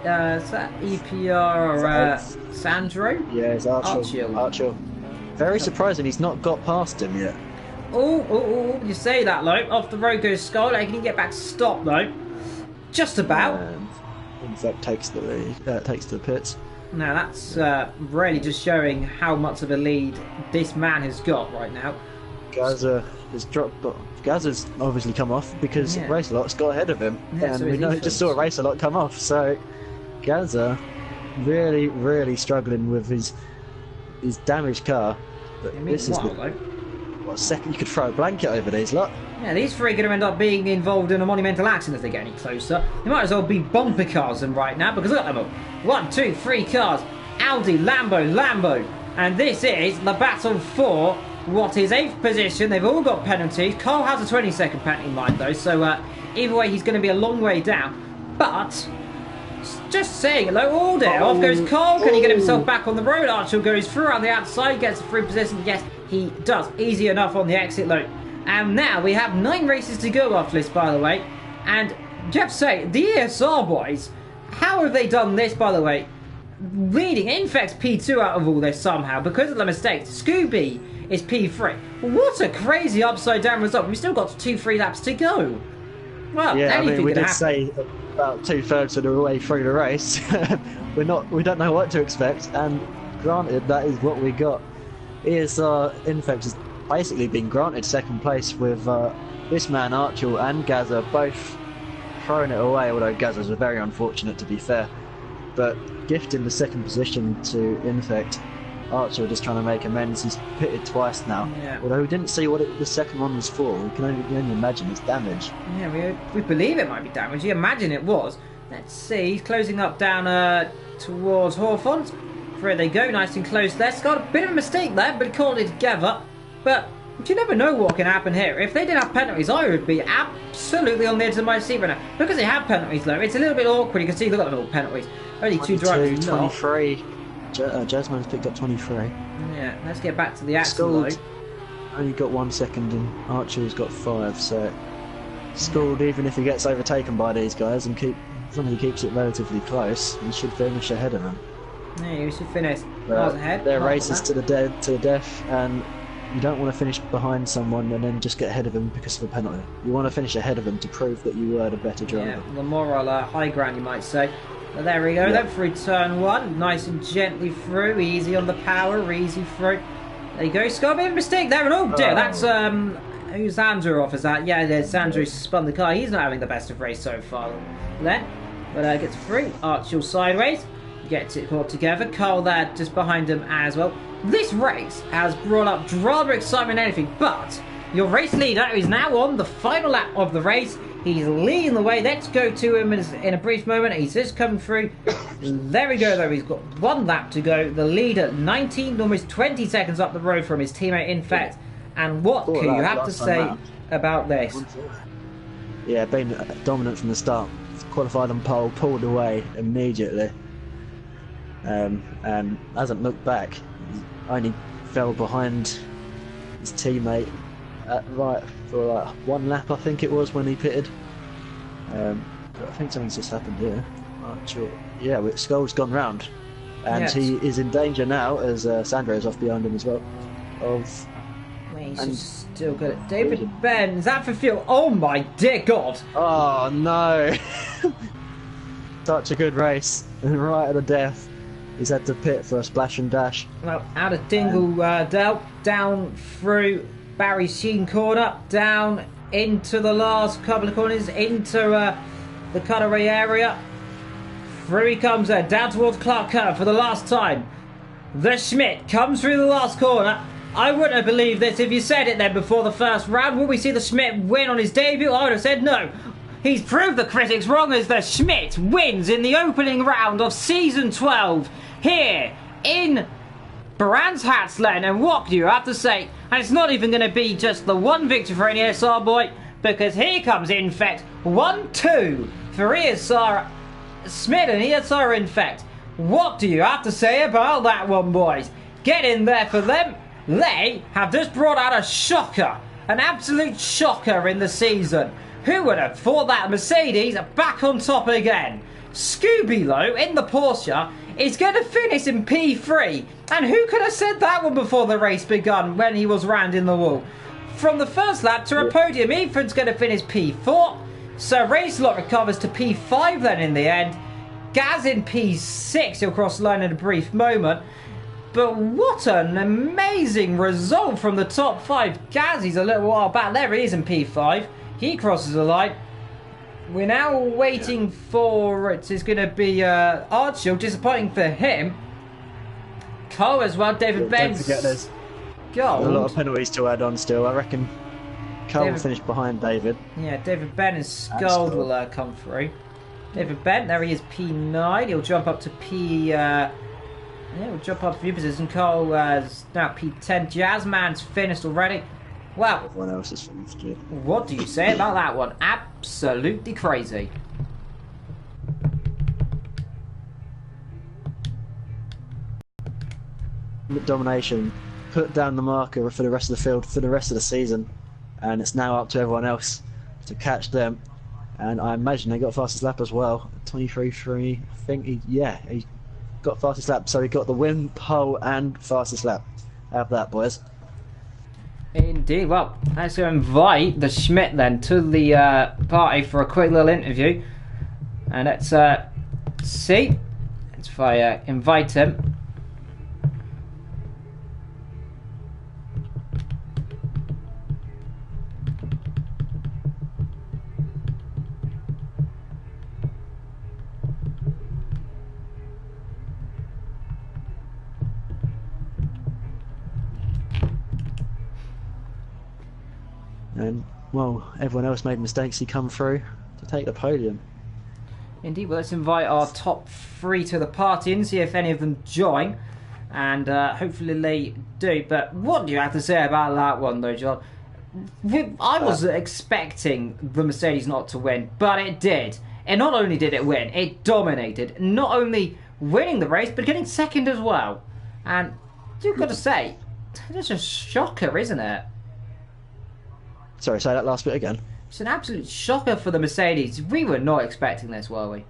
is that EPR or Sandro? Yeah, it's Archil. Very surprising he's not got past him yet. Oh, you say that, though. Off the road goes Skull. Can he get back to stop, though? Just about. In fact, takes the lead, takes the pits. Now, that's really just showing how much of a lead this man has got right now. Gaza has dropped, but Gaza's obviously come off because Racelot's got ahead of him. Yeah, and so we just saw Racelot come off, so Gaza really struggling with his damaged car. But this is what second you could throw a blanket over these lot. Yeah, these three are going to end up being involved in a monumental accident if they get any closer. They might as well be bumper cars right now, because look at them all. 1, 2, 3 cars. Audi, Lambo. And this is the battle for what is 8th position. They've all got penalties. Carl has a 20-second penalty in mind, though, so either way, he's going to be a long way down. But just saying hello, all day. Off goes Carl. Can he get himself back on the road? Archer goes through on the outside, gets a free position. Yes, he does. Easy enough on the exit loop. And now we have 9 races to go after this, by the way. And you have to say, the ESR boys, how have they done this, by the way? Leading Infect's P2 out of all this somehow because of the mistakes. Scooby is P3. What a crazy upside down result. We've still got 2-3 laps to go. Well, yeah, I mean, we did happen. say about 2/3 of the way through the race. We don't know what to expect, and granted, that is what we got. ESR Infect has basically been granted second place with this man Archel and Gaza both throwing it away, although Gaza's very unfortunate to be fair. But gifting the second position to Infect, Archer just trying to make amends. He's pitted twice now. Yeah. Although we didn't see what the second one was for. We can only imagine it's damage. Yeah, we believe it might be damage. You imagine it was. Let's see. He's closing up down towards Hawthorne. There they go. Nice and close there. It's got a bit of a mistake there, but he called it together. But you never know what can happen here. If they didn't have penalties, I would be absolutely on the edge of my seat right now. Because they have penalties, though, it's a little bit awkward. You can see, look at the little penalties. Only 2 drivers. 23. Jasmine's picked up 23. Yeah, let's get back to the action. Only got 1 second, and Archer's got 5. So Scald, even if he gets overtaken by these guys and as long as he keeps it relatively close, he should finish ahead of them. Yeah, he should finish miles ahead. They're races to the death, and you don't want to finish behind someone and then just get ahead of them because of a penalty. You want to finish ahead of them to prove that you were the better driver. Yeah, the moral high ground, you might say. But there we go, then through turn 1, nice and gently through, easy on the power, easy through. There you go, Scott, a mistake there, and oh dear, that's, who's Andrew off, is that? Yeah, there's Andrew spun the car, he's not having the best of race so far then. But gets through, Archie sideways, gets it caught together, Cole there just behind him as well. This race has brought up drama, excitement, and anything, but your race leader is now on the final lap of the race. He's leading the way. Let's go to him in a brief moment. He's just come through. There we go, though. He's got 1 lap to go. The leader, 19, almost 20 seconds up the road from his teammate, in fact. And what can you have to say about this? Yeah, been dominant from the start. Qualified on pole, pulled away immediately. And hasn't looked back. Only fell behind his teammate right for like 1 lap, I think it was, when he pitted. But I think something's just happened here. I'm not sure. Yeah, Skull's gone round, and yes. he is in danger now as Sandro's off behind him as well. He's still good. David Ben, is that for fuel? Oh my dear God! Oh no! Such a good race, and right at the death. He's had to pit for a splash and dash. Well, out of Dingle Dell, down through Barry Sheen corner, down into the last couple of corners, into the cutaway area. Through he comes there, down towards Clark Curve for the last time. The Schmidt comes through the last corner. I wouldn't have believed this if you said it then before the first round. Will we see the Schmidt win on his debut? I would have said no. He's proved the critics wrong as the Schmidt wins in the opening round of Season 12 here in Brands Hatchland. And what do you have to say? And it's not even going to be just the one victory for any ESR boy, because here comes Infect 1-2 for ESR Schmidt and ESR Infect. What do you have to say about that one, boys? Get in there for them. They have just brought out a shocker, an absolute shocker in the season. Who would have thought that Mercedes are back on top again? Scooby Low in the Porsche is going to finish in P3. And who could have said that one before the race begun when he was rounding the wall? From the first lap to a podium, Ethan's going to finish P4. So Racelot recovers to P5 then in the end. Gaz in P6, he'll cross the line in a brief moment. But what an amazing result from the top 5. Gaz, he's a little while back. There he is in P5. He crosses the line. We're now waiting for it. It's going to be Archie. Disappointing for him. Cole as well. David Benz. Don't forget there's gold. a lot of penalties to add on still. I reckon Cole will finish behind David. Yeah, David Ben and Scold will come through. David Ben, there he is, P9. He'll jump up to P... yeah, we'll jump up a few positions. Cole is now P10. Jazzman's finished already. Wow. Everyone else is finished, yeah. What do you say about that one? Absolutely crazy. Domination put down the marker for the rest of the field for the rest of the season, and it's now up to everyone else to catch them. And I imagine they got fastest lap as well. 23.3. I think he got fastest lap, so he got the win, pole, and fastest lap. Have that, boys. Indeed. Well, let's go invite the Schmidt then to the party for a quick little interview. And let's see if I invite him. And, well, everyone else made mistakes. He come through to take the podium. Indeed. Well, let's invite our top 3 to the party and see if any of them join. And hopefully they do. But what do you have to say about that one, though, John? I was expecting the Mercedes not to win, but it did. And not only did it win, it dominated. Not only winning the race, but getting second as well. And you've got to say, it's a shocker, isn't it? Sorry, say that last bit again. It's an absolute shocker for the Mercedes. We were not expecting this, were we?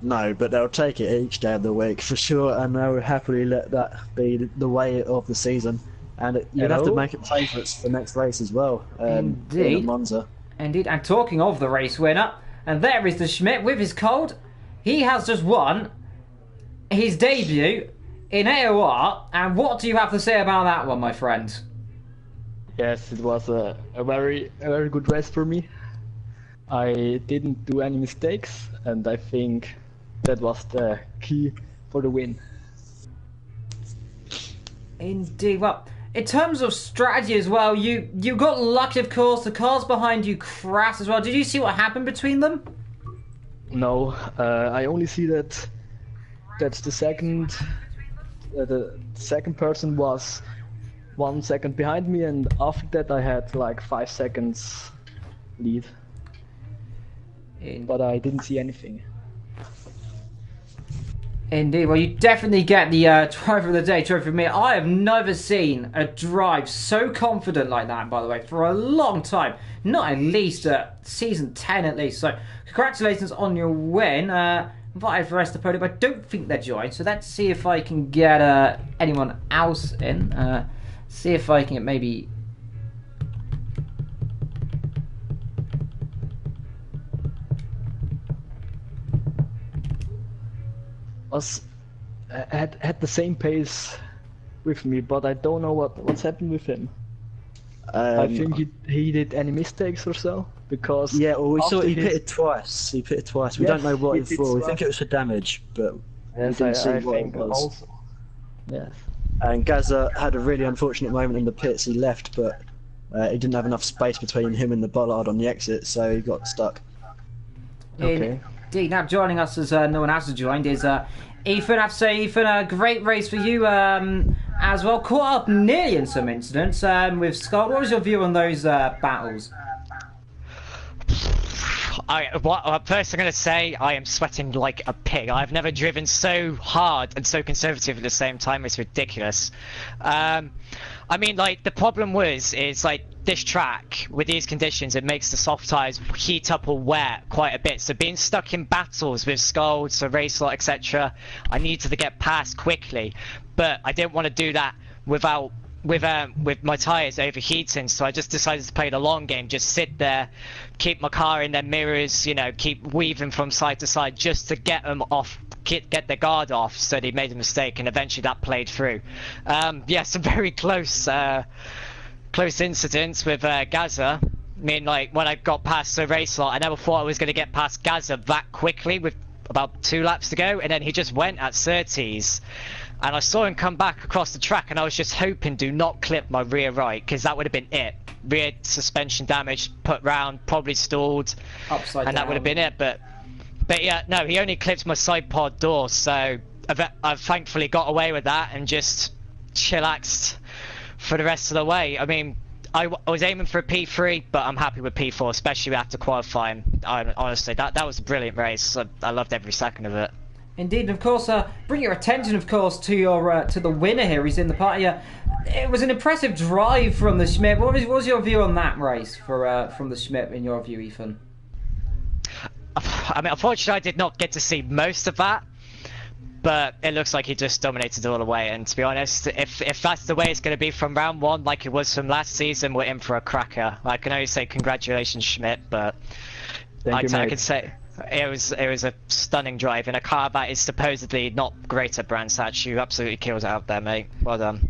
No, but they'll take it each day of the week for sure, and they'll happily let that be the way of the season. And you'd have to make it favourites for the next race as well. Indeed. In Monza. Indeed. And talking of the race winner, and there is the Schmidt with his cold. He has just won his debut in AOR. And what do you have to say about that one, my friend? Yes, it was a very good race for me. I didn't do any mistakes, and I think that was the key for the win. Indeed. Well, in terms of strategy as well, you got lucky, of course. The cars behind you crashed as well. Did you see what happened between them? No, I only see that the second person was 1 second behind me, and after that I had like 5 seconds lead. But I didn't see anything. Indeed. Well, you definitely get the Driver of the Day trophy from me. I have never seen a drive so confident like that, by the way, for a long time. Not at least season 10 at least. So congratulations on your win. Invited for the rest of the podium. I don't think they're joined. So let's see if I can get anyone else in. See if I can get maybe... Had the same pace with me, but I don't know what's happened with him. I think he did any mistakes or so, because well, we saw he pitted twice. He pitted twice. We don't know what it for. We think it was for damage, but we didn't see what it was. Also. Yes. And Gaza had a really unfortunate moment in the pits. He left, but he didn't have enough space between him and the bollard on the exit, so he got stuck. Okay. Indeed. Now joining us, as no one else has joined, is Ethan. I have to say, Ethan, a great race for you as well. Caught up nearly in some incidents with Scott. What was your view on those battles? First I'm going to say I am sweating like a pig. I've never driven so hard and so conservative at the same time. It's ridiculous. I mean, like, the problem is like this track with these conditions, it makes the soft tyres heat up or wear quite a bit. So being stuck in battles with Scalds or Racelot, etc., I needed to get past quickly, but I didn't want to do that with my tyres overheating, so I just decided to play the long game, just sit there, keep my car in their mirrors, you know, keep weaving from side to side just to get them off, get their guard off, so they made a mistake, and eventually that played through. Yeah, some very close incidents with Gaza. I mean, like, when I got past the race lot, I never thought I was going to get past Gaza that quickly with about 2 laps to go, and then he just went at 30s. And I saw him come back across the track, and I was just hoping do not clip my rear right, because that would have been it. Rear suspension damage, put round, probably stalled, Upside and down. that would have been it. But yeah, no, he only clipped my side pod door, so I've thankfully got away with that and just chillaxed for the rest of the way. I mean, I was aiming for a P3, but I'm happy with P4, especially after qualifying. Honestly, that was a brilliant race. I loved every second of it. Indeed, and of course, bring your attention, of course, to your to the winner here. He's in the party. It was an impressive drive from the Schmidt. What was your view on that race from the Schmidt, in your view, Ethan? I mean, unfortunately, I did not get to see most of that, but it looks like he just dominated all the way. And to be honest, if that's the way it's going to be from round 1, like it was from last season, we're in for a cracker. I can only say congratulations, Schmidt, but I can say. It was a stunning drive in a car that is supposedly not great at Brands Hatch. You absolutely killed it out there, mate. Well done.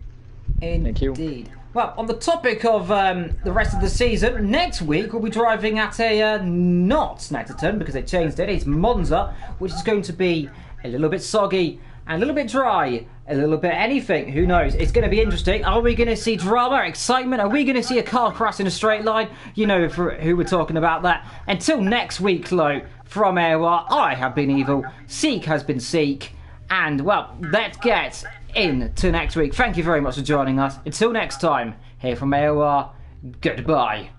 Indeed. Thank you. Well, on the topic of the rest of the season, next week we'll be driving at a not Snetterton, because they changed it. It's Monza, which is going to be a little bit soggy, a little bit dry, a little bit anything. Who knows? It's going to be interesting. Are we going to see drama, excitement? Are we going to see a car crash in a straight line? You know who we're talking about that. Until next week, though, from AOR, I have been Evil, Seek has been Seek, and, well, let's get into next week. Thank you very much for joining us. Until next time, here from AOR, goodbye.